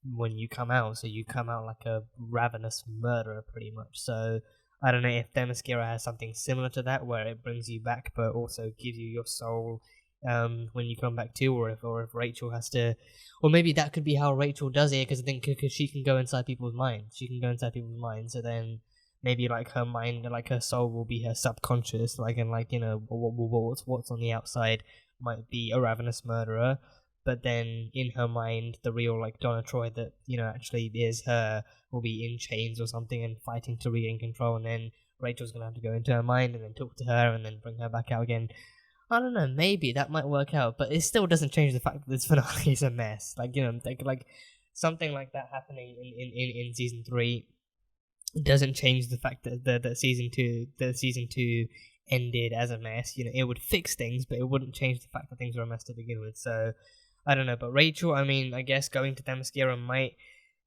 when you come out, so you come out like a ravenous murderer, pretty much. So I don't know if Themyscira has something similar to that, where it brings you back, but also gives you your soul when you come back too, or if Rachel has to, or maybe that could be how Rachel does it, because I think she can go inside people's minds. So then maybe like her mind, like her soul, will be her subconscious, like, and like what's on the outside might be a ravenous murderer, but then in her mind, the real like Donna Troy that actually is her will be in chains or something and fighting to regain control, and then Rachel's gonna have to go into her mind and then talk to her and then bring her back out again. I don't know, maybe that might work out, but it still doesn't change the fact that this finale is a mess. Like, like something like that happening in season 3 doesn't change the fact that season 2 ended as a mess. It would fix things, but it wouldn't change the fact that things were a mess to begin with. So I don't know, but Rachel, I mean, I guess going to Themyscira might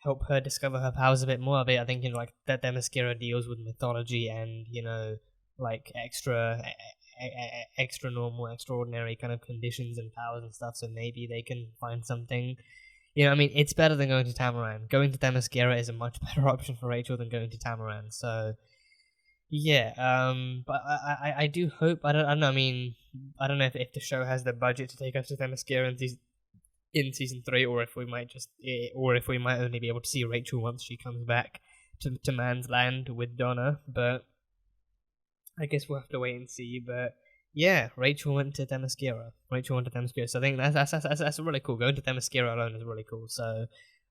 help her discover her powers a bit more. I think like that Themyscira deals with mythology and like extra normal, extraordinary kind of conditions and powers and stuff, so maybe they can find something. I mean, it's better than going to Tamaran. Going to Themyscira is a much better option for Rachel than going to Tamaran, so yeah, but I do hope, I don't know, I mean, I don't know if the show has the budget to take us to Themyscira in season 3, or if we might only be able to see Rachel once she comes back to Man's Land with Donna, but I guess we'll have to wait and see. But yeah, Rachel went to Themyscira. So I think that's really cool. Going to Themyscira alone is really cool. So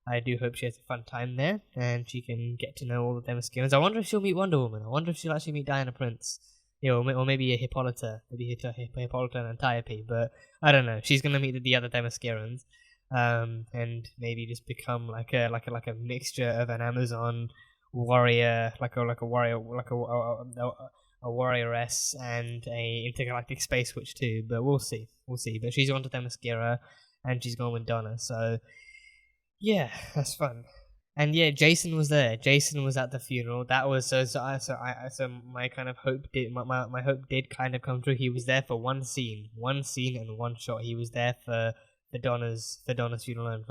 I do hope she has a fun time there and she can get to know all the Themyscirans. I wonder if she'll meet Wonder Woman. I wonder if she'll actually meet Diana Prince. Or maybe a Hippolyta. Maybe Hippolyta and Antiope. But I don't know. She's gonna meet the other Themyscirans. And maybe just become like a mixture of an Amazon warrior, a warrioress and a intergalactic space witch too, but we'll see. But she's gone to Themyscira and she's gone with Donna, so yeah, that's fun. And yeah, Jason was there. Jason was at the funeral. That was so my kind of hope did my hope did kind of come true. He was there for one scene and one shot. He was there for Donna's funeral, and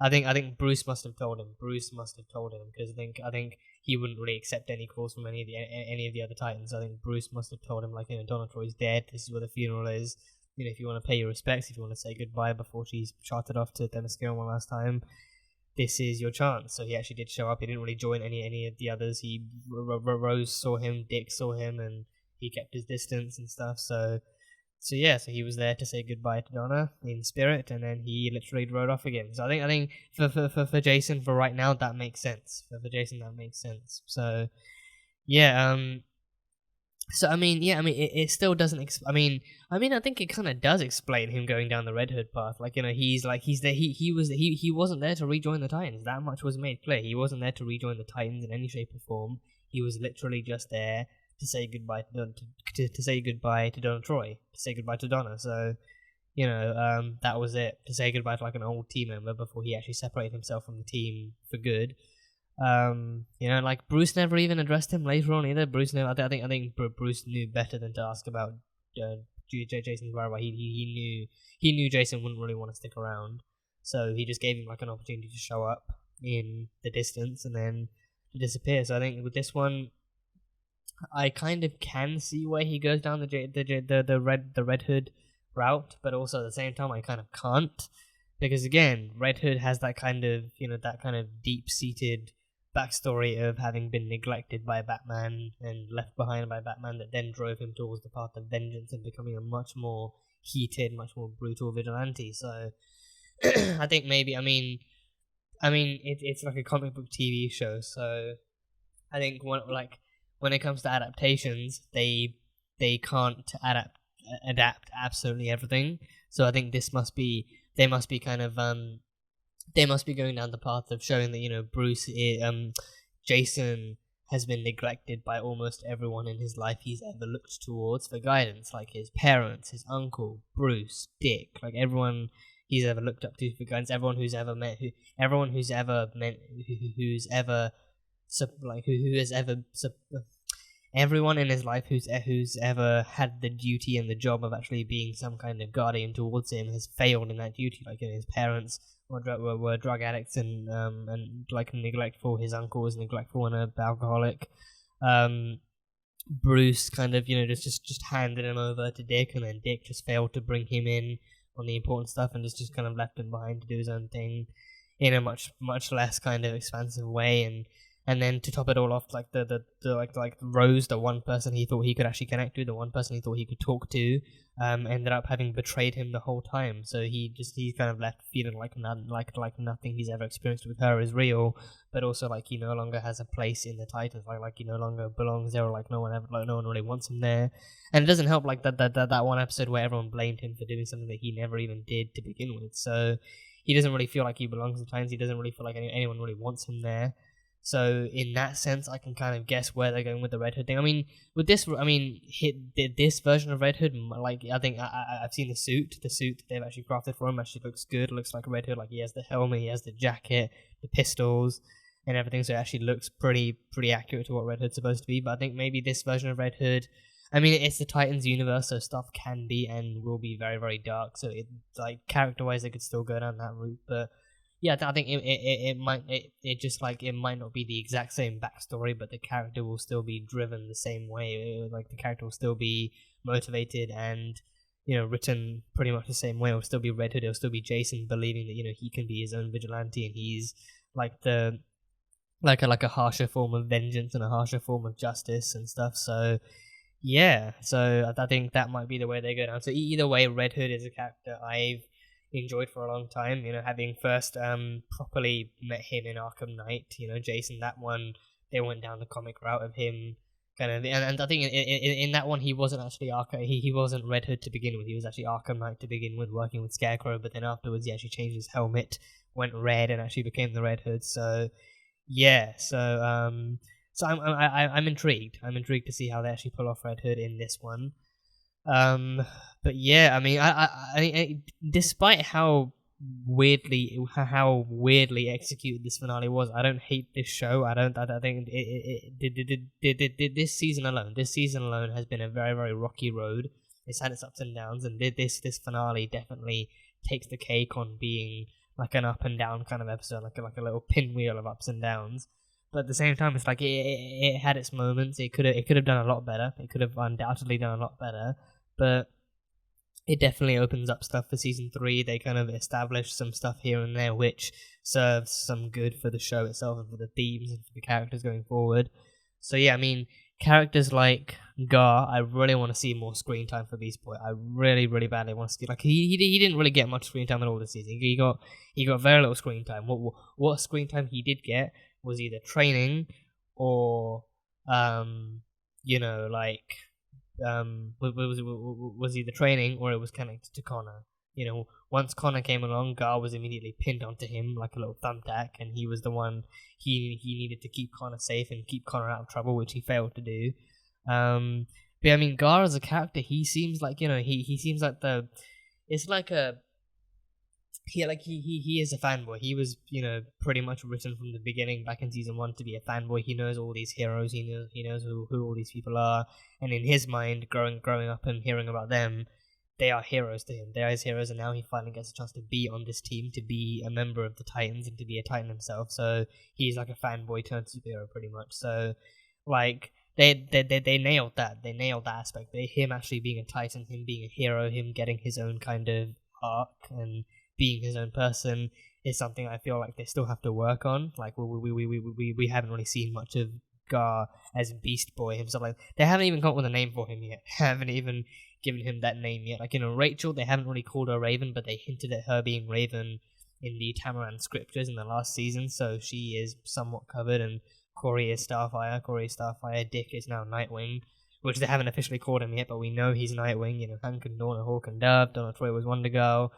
I think Bruce must have told him. Because I think he wouldn't really accept any calls from any of the other Titans. I think Bruce must have told him, like, Donna Troy's dead. This is where the funeral is. If you want to pay your respects, if you want to say goodbye before she's chartered off to Themyscira one last time, this is your chance. So he actually did show up. He didn't really join any of the others. Rose saw him, Dick saw him, and he kept his distance and stuff. So he was there to say goodbye to Donna in spirit, and then he literally rode off again. So I think for Jason, for right now, that makes sense. For Jason, that makes sense. So yeah, so I mean, it still doesn't. I think it kind of does explain him going down the Red Hood path. Like, he's there. He wasn't there to rejoin the Titans. That much was made clear. He wasn't there to rejoin the Titans in any shape or form. He was literally just there to say goodbye to say goodbye to Donna Troy, to say goodbye to Donna. So, that was it. To say goodbye to like an old team member before he actually separated himself from the team for good. Like Bruce never even addressed him later on either. I think Bruce knew better than to ask about Jason's whereabouts. He knew Jason wouldn't really want to stick around, so he just gave him like an opportunity to show up in the distance and then to disappear. So I think with this one, I kind of can see where he goes down the Red Hood route, but also at the same time I kind of can't, because again, Red Hood has that kind of deep-seated backstory of having been neglected by Batman and left behind by Batman, that then drove him towards the path of vengeance and becoming a much more heated, much more brutal vigilante. So I think maybe it's like a comic book TV show, so I think when it comes to adaptations, they can't adapt absolutely everything. So I think they must be going down the path of showing that Bruce, Jason has been neglected by almost everyone in his life he's ever looked towards for guidance, like his parents, his uncle, Bruce, Dick, like everyone he's ever looked up to for guidance, everyone who's ever met, everyone who's ever met, everyone in his life who's ever had the duty and the job of actually being some kind of guardian towards him has failed in that duty. Like, his parents were drug addicts and like neglectful. His uncle was neglectful and an alcoholic. Bruce kind of, just handed him over to Dick, and then Dick just failed to bring him in on the important stuff and just kind of left him behind to do his own thing in a much less kind of expansive way. And then to top it all off, like the Rose, the one person he thought he could actually connect to, the one person he thought he could talk to, ended up having betrayed him the whole time. So he's kind of left feeling like nothing he's ever experienced with her is real, but also like he no longer has a place in the Titans, like he no longer belongs there, or like no one really wants him there. And it doesn't help like that one episode where everyone blamed him for doing something that he never even did to begin with. So he doesn't really feel like he belongs in the Titans. He doesn't really feel like anyone really wants him there. So in that sense, I can kind of guess where they're going with the Red Hood thing. I mean, with this, this version of Red Hood, like I think I've seen the suit that they've actually crafted for him actually looks good. It looks like a Red Hood. Like, he has the helmet, he has the jacket, the pistols, and everything. So it actually looks pretty accurate to what Red Hood's supposed to be. But I think maybe this version of Red Hood, I mean, it's the Titans universe, so stuff can be and will be very, very dark. So it, like, character-wise, they could still go down that route, but yeah, I think it might not be the exact same backstory, but the character will still be driven the same way. Like, the character will still be motivated and, written pretty much the same way. It'll still be Red Hood. It'll still be Jason believing that he can be his own vigilante, and he's like a harsher form of vengeance and a harsher form of justice and stuff. So yeah, so I think that might be the way they go down. So either way, Red Hood is a character I've enjoyed for a long time, having first properly met him in Arkham Knight. Jason, that one, they went down the comic route of him kind of, and I think in that one he wasn't actually he wasn't Red Hood to begin with. He was actually Arkham Knight to begin with, working with Scarecrow, but then afterwards he actually changed his helmet, went red, and actually became the Red Hood. So yeah, so I'm intrigued. I'm intrigued to see how they actually pull off Red Hood in this one. But yeah, I mean, I despite how weirdly executed this finale was, I don't hate this show. I think this season alone has been a very, very rocky road. It's had its ups and downs, and this finale definitely takes the cake on being like an up and down kind of episode, like a little pinwheel of ups and downs. But at the same time, it's like it had its moments. It could have done a lot better. It could have undoubtedly done a lot better. But it definitely opens up stuff for season 3. They kind of establish some stuff here and there which serves some good for the show itself and for the themes and for the characters going forward. So yeah, I mean, characters like Gar, I really want to see more screen time for Beast Boy. I really, really badly want to see. Like, he didn't really get much screen time at all this season. He got very little screen time. What screen time he did get was either training or was either training or it was connected to Connor. Once Connor came along, Gar was immediately pinned onto him like a little thumbtack, and he was the one he needed to keep Connor safe and keep Connor out of trouble, which he failed to do. But I mean, Gar as a character, he seems like he seems like he is a fanboy. He was, pretty much written from the beginning back in season 1 to be a fanboy. He knows all these heroes. He knows who all these people are. And in his mind, growing up and hearing about them, they are heroes to him. They are his heroes, and now he finally gets a chance to be on this team, to be a member of the Titans, and to be a Titan himself. So he's like a fanboy turned superhero, pretty much. So, like, they nailed that. They nailed that aspect. Him actually being a Titan, him being a hero, him getting his own kind of arc and being his own person is something I feel like they still have to work on. Like, we haven't really seen much of Gar as Beast Boy himself. Like, they haven't even come up with a name for him yet. Haven't even given him that name yet. Like, Rachel, they haven't really called her Raven, but they hinted at her being Raven in the Tamaran scriptures in the last season, so she is somewhat covered. And Corey is Starfire. Dick is now Nightwing, which they haven't officially called him yet, but we know he's Nightwing. Hank and Donna, Hawk and Dove. Donna Troy was Wonder Girl.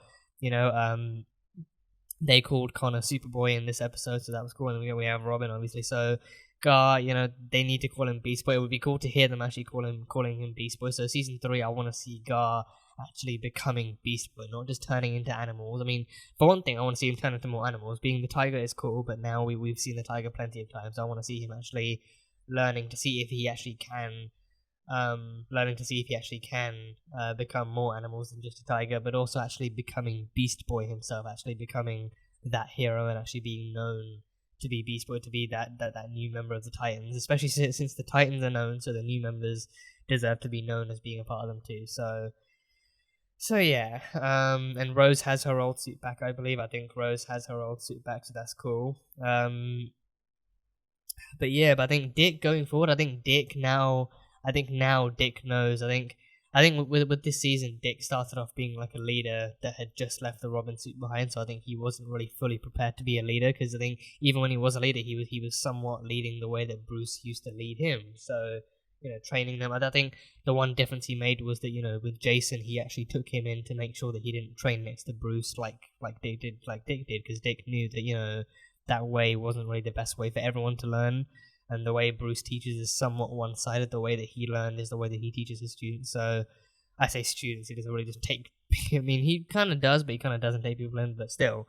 they called Connor Superboy in this episode, so that was cool. And we have Robin, obviously. So Gar, they need to call him Beast Boy. It would be cool to hear them actually calling him Beast Boy. So season 3, I want to see Gar actually becoming Beast Boy, not just turning into animals. I mean, for one thing, I want to see him turn into more animals. Being the tiger is cool, but now we've seen the tiger plenty of times. I want to see him actually learning to see if he actually can become more animals than just a tiger, but also actually becoming Beast Boy himself, actually becoming that hero and actually being known to be Beast Boy, to be that new member of the Titans, especially since the Titans are known, so the new members deserve to be known as being a part of them too. So yeah, and Rose has her old suit back, I believe. I think Rose has her old suit back, so that's cool. But I think Dick going forward, I think now Dick knows. I think with this season, Dick started off being like a leader that had just left the Robin suit behind, so I think he wasn't really fully prepared to be a leader, because I think even when he was a leader, he was somewhat leading the way that Bruce used to lead him. So training them. I think the one difference he made was that with Jason, he actually took him in to make sure that he didn't train next to Bruce like Dick did, because Dick knew that that way wasn't really the best way for everyone to learn. And the way Bruce teaches is somewhat one-sided. The way that he learned is the way that he teaches his students. So, I say students, he doesn't really just take... I mean, he kind of does, but he kind of doesn't take people in, but still.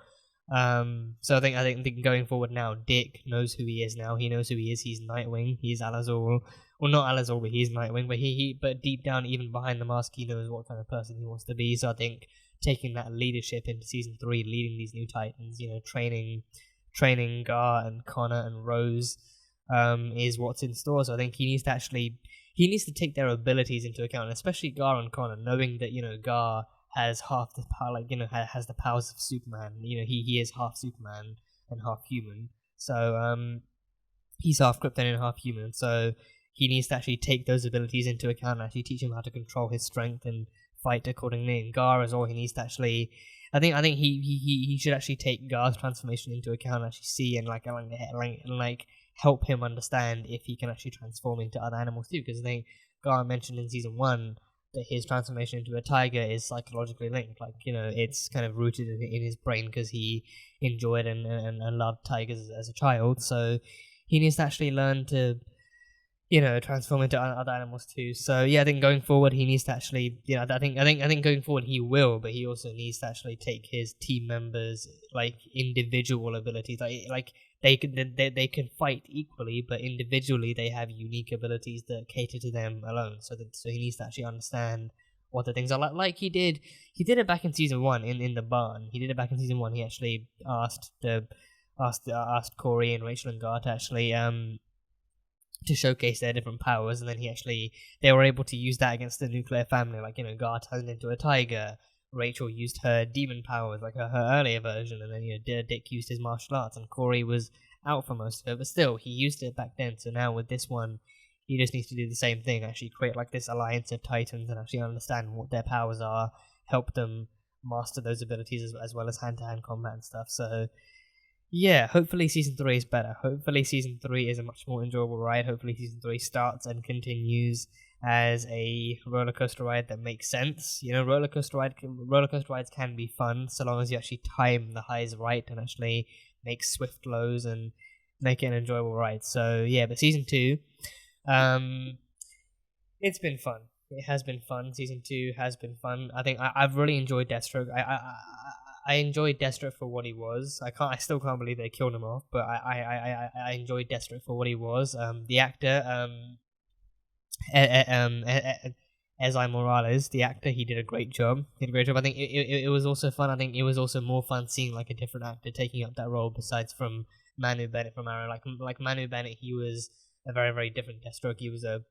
So I think going forward now, Dick knows who he is now. He knows who he is. He's Nightwing. He's Al-Azul. Well, not Al-Azul, but he's Nightwing. But deep down, even behind the mask, he knows what kind of person he wants to be. So I think taking that leadership into Season 3, leading these new Titans, training Gar and Connor and Rose... is what's in store. So I think he needs to take their abilities into account, especially Gar and Connor, knowing that Gar has half the power, has the powers of Superman. He is half Superman and half human. So he's half Krypton and half human. So he needs to actually take those abilities into account and actually teach him how to control his strength and fight accordingly. And Gar as well, he needs to actually. I think he should actually take Gar's transformation into account and actually see and help him understand if he can actually transform into other animals too, because I think Gar mentioned in season 1 that his transformation into a tiger is psychologically linked. It's kind of rooted in his brain because he enjoyed and loved tigers as a child. So he needs to actually learn to transform into other animals too. So I think going forward he needs to actually I think going forward he will, but he also needs to actually take his team members individual abilities. They can fight equally, but individually they have unique abilities that cater to them alone. So he needs to actually understand what the things are like. He did it back in season 1 in the barn. He did it back in season 1. He actually asked Corey and Rachel and Gar to actually to showcase their different powers, and then they were able to use that against the nuclear family. Gar turned into a tiger. Rachel used her demon powers, her earlier version, and then Dick used his martial arts, and Corey was out for most of it, but still, he used it back then. So now with this one, he just needs to do the same thing, actually create this alliance of Titans and actually understand what their powers are, help them master those abilities as well as hand-to-hand combat and stuff. So hopefully season 3 is better. Hopefully season 3 is a much more enjoyable ride. Hopefully season 3 starts and continues as a roller coaster ride that makes sense. Roller coaster rides can be fun so long as you actually time the highs right and actually make swift lows and make it an enjoyable ride. So but season 2, it's been fun. It has been fun. Season 2 has been fun. I think I've really enjoyed Deathstroke. I enjoyed Deathstroke for what he was. I still can't believe they killed him off, but I enjoyed Deathstroke for what he was. The actor, Ezra Morales, the actor, he did a great job. I think it was also fun. I think it was also more fun seeing a different actor taking up that role besides from Manu Bennett from Arrow. Like Manu Bennett, he was a very, very different Deathstroke. He was a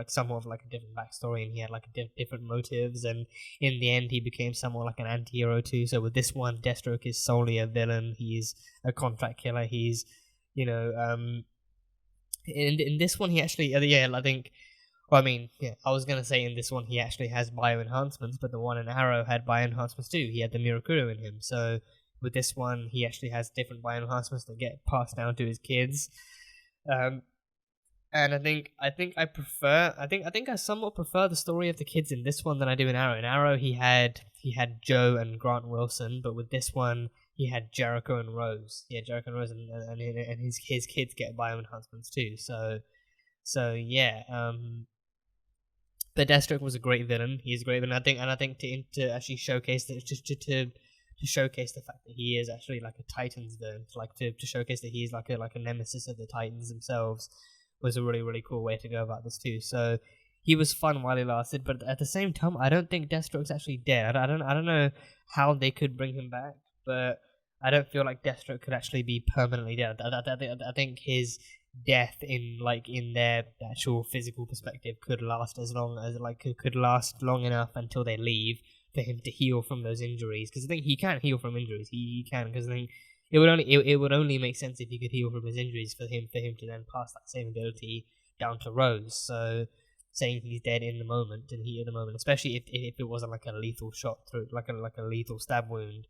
somewhat of a different backstory, and he had different motives, and in the end he became somewhat like an anti-hero too. So with this one, Deathstroke is solely a villain. He's a contract killer. He's in this one he actually I was gonna say in this one he actually has bio enhancements, but the one in Arrow had bio enhancements too. He had the Mirakuru in him. So with this one he actually has different bio enhancements that get passed down to his kids. And I think I somewhat prefer the story of the kids in this one than I do in Arrow. In Arrow he had Joe and Grant Wilson, but with this one he had Jericho and Rose. Yeah, Jericho and Rose, and his kids get bio enhancements too. So yeah. But Deathstroke was a great villain. He's a great villain. I think to actually showcase that, just to showcase the fact that he is actually like a Titans villain, to showcase that he's like a nemesis of the Titans themselves, was a really, really cool way to go about this too. So he was fun while he lasted, but at the same time, I don't think Deathstroke's actually dead. I don't know how they could bring him back, but I don't feel like Deathstroke could actually be permanently dead. I think his death in their actual physical perspective could last as long as could last long enough until they leave for him to heal from those injuries, because I think he can heal from injuries. He can, because I think it would only make sense if he could heal from his injuries for him to then pass that same ability down to Rose. So saying he's dead in the moment and heat of the moment, especially if it wasn't like a lethal shot through like a lethal stab wound,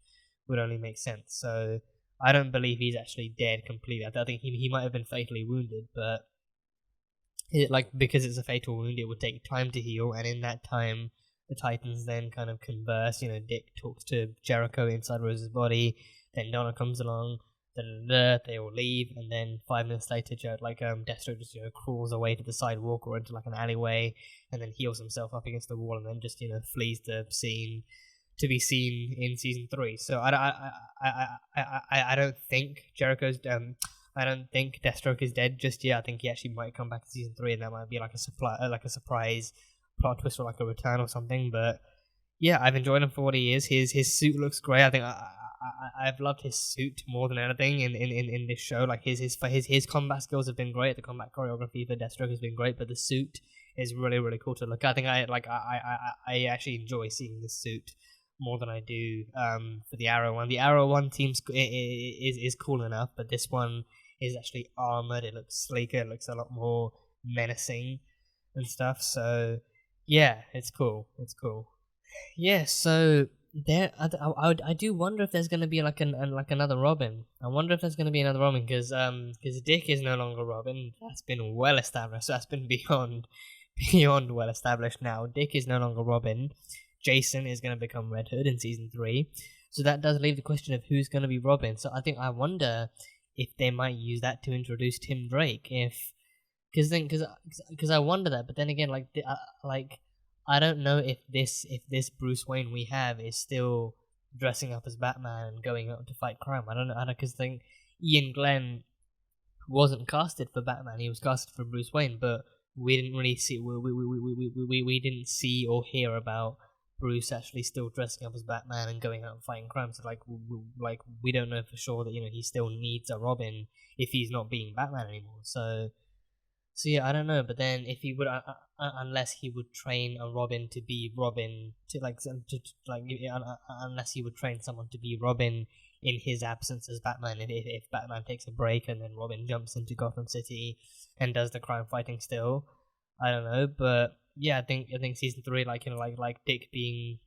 would only make sense. So I don't believe he's actually dead completely. I think he might have been fatally wounded, but because it's a fatal wound, it would take time to heal, and in that time, the Titans then kind of converse. Dick talks to Jericho inside Rose's body, then Donna comes along, they all leave, and then 5 minutes later, Deathstroke just crawls away to the sidewalk or into like an alleyway, and then heals himself up against the wall, and then just flees the scene to be seen in season 3. So I don't think I don't think Deathstroke is dead just yet. I think he actually might come back in season 3, and that might be like a surprise plot twist or like a return or something. But yeah, I've enjoyed him for what he is. His suit looks great. I think I've loved his suit more than anything in this show. Like his combat skills have been great. The combat choreography for Deathstroke has been great, but the suit is really, really cool to look at. I think I actually enjoy seeing this suit more than I do for the Arrow one. The Arrow one seems is cool enough, but this one is actually armored. It looks sleeker. It looks a lot more menacing and stuff. So yeah, it's cool. It's cool. Yeah. So there, I do wonder if there's gonna be like another Robin. I wonder if there's gonna be another Robin because Dick is no longer Robin. That's been well established. So that's been beyond well established now. Dick is no longer Robin. Jason is going to become Red Hood in season 3, so that does leave the question of who's going to be Robin. So I wonder if they might use that to introduce Tim Drake, because I wonder that. But then again, I don't know if this Bruce Wayne we have is still dressing up as Batman and going out to fight crime. I don't know, because Ian Glenn wasn't casted for Batman; he was casted for Bruce Wayne, but we didn't really see we didn't see or hear about Bruce actually still dressing up as Batman and going out and fighting crime. So we don't know for sure that he still needs a Robin if he's not being Batman anymore. So yeah, I don't know. But then if he would, unless he would train a Robin to be Robin, unless he would train someone to be Robin in his absence as Batman, if Batman takes a break and then Robin jumps into Gotham City and does the crime fighting still, I don't know. But yeah, I think season 3, Dick being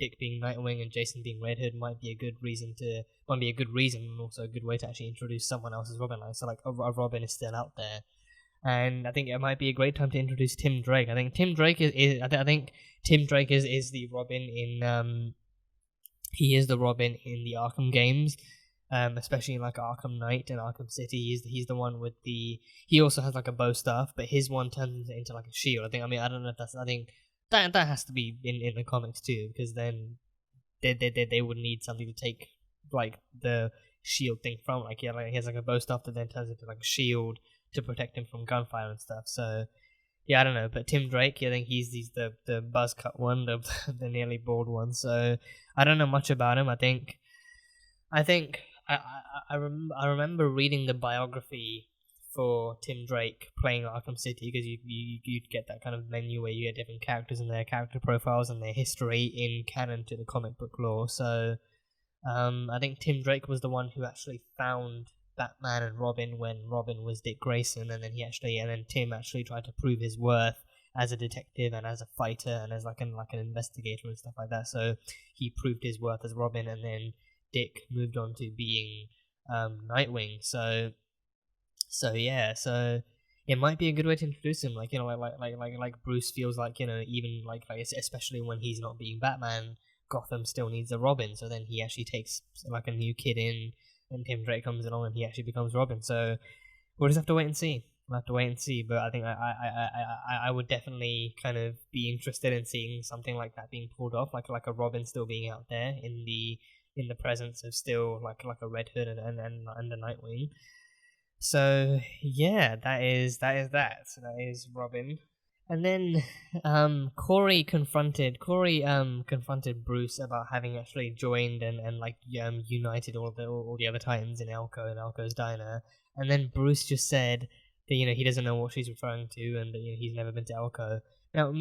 Nightwing and Jason being Red Hood might be a good reason, and also a good way to actually introduce someone else as Robin. So a Robin is still out there, and I think it might be a great time to introduce Tim Drake. I think Tim Drake is the Robin in he is the Robin in the Arkham games. Especially in Arkham Knight and Arkham City, he's the one with the. He also has a bow staff, but his one turns into a shield. I don't know if that's. I think that has to be in the comics too, because then they would need something to take the shield thing from. He has a bow staff that then turns into a shield to protect him from gunfire and stuff. So yeah, I don't know. But Tim Drake, I think he's the buzz cut one, the nearly bald one. So I don't know much about him. I remember reading the biography for Tim Drake playing Arkham City, because you'd get that kind of menu where you get different characters and their character profiles and their history in canon to the comic book lore. So I think Tim Drake was the one who actually found Batman and Robin when Robin was Dick Grayson, and then Tim actually tried to prove his worth as a detective and as a fighter and as an investigator and stuff like that. So he proved his worth as Robin, and then Dick moved on to being Nightwing. So yeah, so it might be a good way to introduce him. Bruce feels even especially when he's not being Batman, Gotham still needs a Robin. So then he actually takes like a new kid in, and Tim Drake comes along and he actually becomes Robin. So we'll just have to wait and see. We'll have to wait and see. But I think I would definitely kind of be interested in seeing something like that being pulled off, like a Robin still being out there in the presence of still like a Red Hood and a Nightwing. So yeah, that is that. So that is Robin. And then Corey confronted Bruce about having actually joined and like united all the other Titans in Elko's diner. And then Bruce just said that he doesn't know what she's referring to, and that he's never been to Elko. Now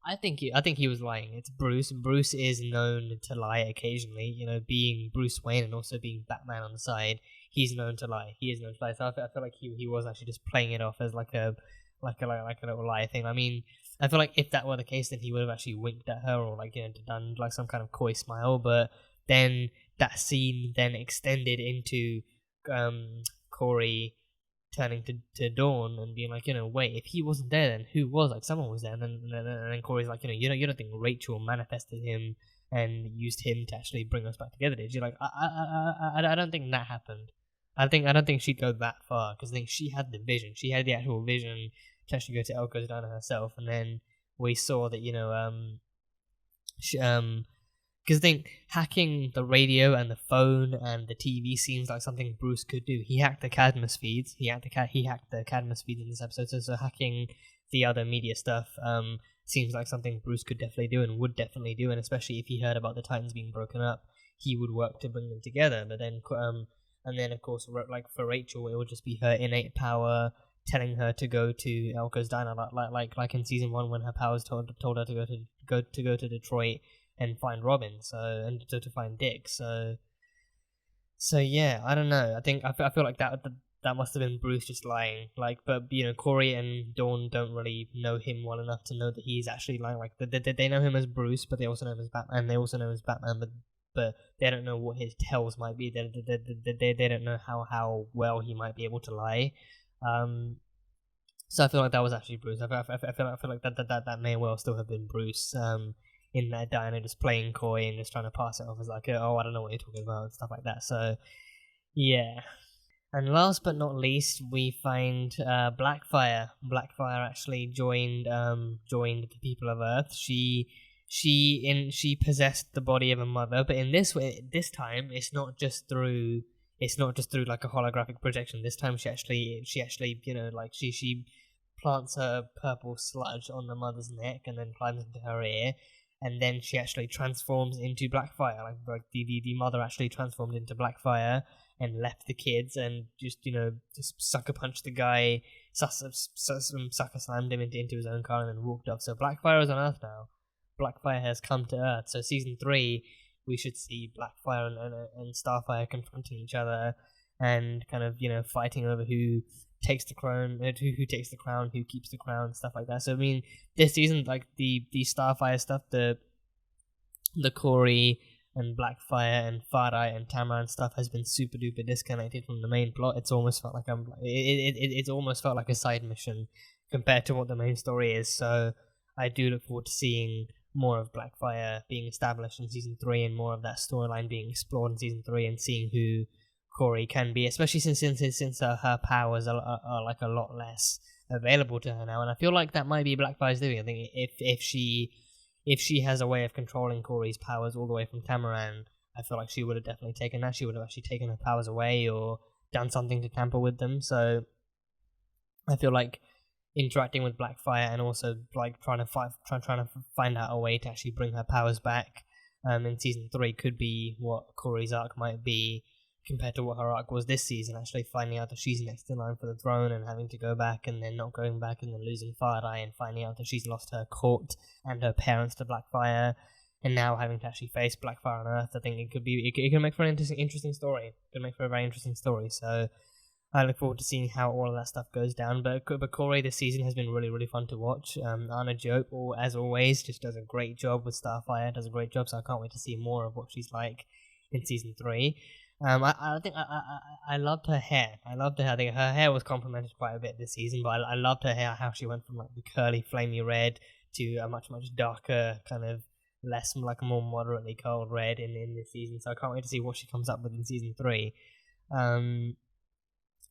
I think he was lying. It's Bruce. Bruce is known to lie occasionally. Being Bruce Wayne and also being Batman on the side, he's known to lie. He is known to lie. So I feel like he was actually just playing it off as like a little lie thing. I mean, I feel like if that were the case, then he would have actually winked at her or done like some kind of coy smile. But then that scene then extended into Corey turning to Dawn and being like, wait, if he wasn't there, then who was? Like, someone was there. And then Corey's like, you don't think Rachel manifested him and used him to actually bring us back together, did you? Like, I don't think that happened. I don't think she'd go that far, because I think she had the vision. She had the actual vision to actually go to Elko's diner herself, and then we saw that because I think hacking the radio and the phone and the TV seems like something Bruce could do. He hacked the Cadmus feeds. He hacked the Cadmus feeds in this episode. So hacking the other media stuff seems like something Bruce could definitely do and would definitely do. And especially if he heard about the Titans being broken up, he would work to bring them together. But then, and then of course, like for Rachel, it would just be her innate power telling her to go to Elko's diner, like in season 1 when her powers told her to go to Detroit and find Robin, and to find Dick. So yeah, I don't know. I feel like that must have been Bruce just lying. Like, but Corey and Dawn don't really know him well enough to know that he's actually lying. Like, they know him as Bruce, but they also know him as Batman. They also know him as Batman, but they don't know what his tells might be. They don't know how well he might be able to lie. So I feel like that was actually Bruce. I feel like that may well still have been Bruce. In that diner, just playing coy and just trying to pass it off as like, oh, I don't know what you're talking about, and stuff like that. So, yeah. And last but not least, we find Blackfire. Blackfire actually joined the people of Earth. She possessed the body of a mother, but in this time, it's not just through like a holographic projection. This time, she actually she plants her purple sludge on the mother's neck and then climbs into her ear. And then she actually transforms into Blackfire. Like the mother actually transformed into Blackfire and left the kids and just sucker punched the guy, sucker slammed him into his own car and then walked off. So Blackfire is on Earth now. Blackfire has come to Earth. So season 3, we should see Blackfire and Starfire confronting each other and kind of fighting over who takes the crown, who takes the crown, who keeps the crown, stuff like that. So I mean, this season, like the Starfire stuff, the Corey and Blackfire and Far-Eye and Tamaran stuff has been super duper disconnected from the main plot. It's almost felt like it's almost felt like a side mission compared to what the main story is. So I do look forward to seeing more of Blackfire being established in season 3 and more of that storyline being explored in season 3 and seeing who Corey can be, especially since her powers are like a lot less available to her now, and I feel like that might be Blackfire's doing. I think if she has a way of controlling Corey's powers all the way from Tamaran, I feel like she would have definitely taken that. She would have actually taken her powers away or done something to tamper with them. So I feel like interacting with Blackfire and also like trying to find out a way to actually bring her powers back in season 3 could be what Corey's arc might be compared to what her arc was this season, actually finding out that she's next in line for the throne and having to go back and then not going back and then losing Far-Eye and finding out that she's lost her court and her parents to Blackfire and now having to actually face Blackfire on Earth. I think it can make for an interesting story. It can make for a very interesting story. So I look forward to seeing how all of that stuff goes down. But Corey this season has been really, really fun to watch. Anna Jope, as always, just does a great job with Starfire, does a great job, so I can't wait to see more of what she's like in season 3. I think I loved her hair. I think her hair was complimented quite a bit this season, but I loved her hair, how she went from like the curly, flamey red to a much, much darker kind of less like a more moderately cold red in this season. So I can't wait to see what she comes up with in season 3.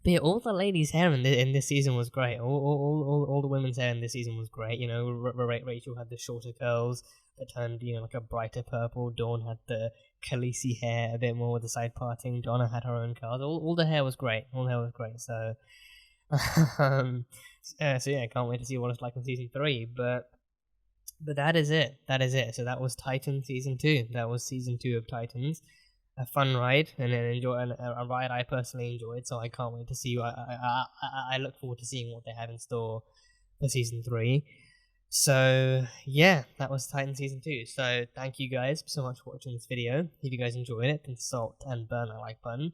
But yeah, all the ladies' hair in this season was great. All the women's hair in this season was great. You know, Rachel had the shorter curls that turned, you know, like a brighter purple. Dawn had the Khaleesi hair a bit more with the side parting. Donna had her own curls. All the hair was great. All the hair was great. So, so yeah, I can't wait to see what it's like in season 3. But that is it. That is it. So that was Titan season 2. That was season 2 of Titans. A fun ride and a ride I personally enjoyed, so I can't wait to see. I look forward to seeing what they have in store for season 3. So yeah, that was Titan season 2. So thank you guys so much for watching this video. If you guys enjoyed it, then salt and burn that like button.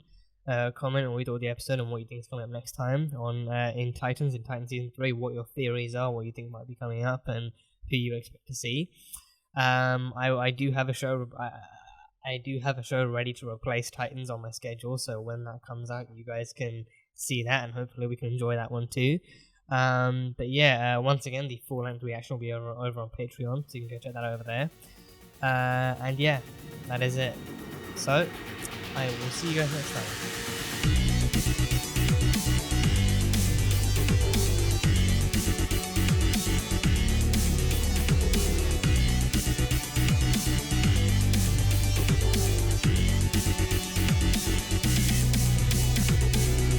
Comment on what you thought of the episode and what you think is coming up next time on in Titan season 3. What your theories are, what you think might be coming up, and who you expect to see. I do have a show. I do have a show ready to replace Titans on my schedule, so when that comes out, you guys can see that, and hopefully we can enjoy that one too. But yeah, once again, the full-length reaction will be over on Patreon, so you can go check that over there. And yeah, that is it. So, I will see you guys next time.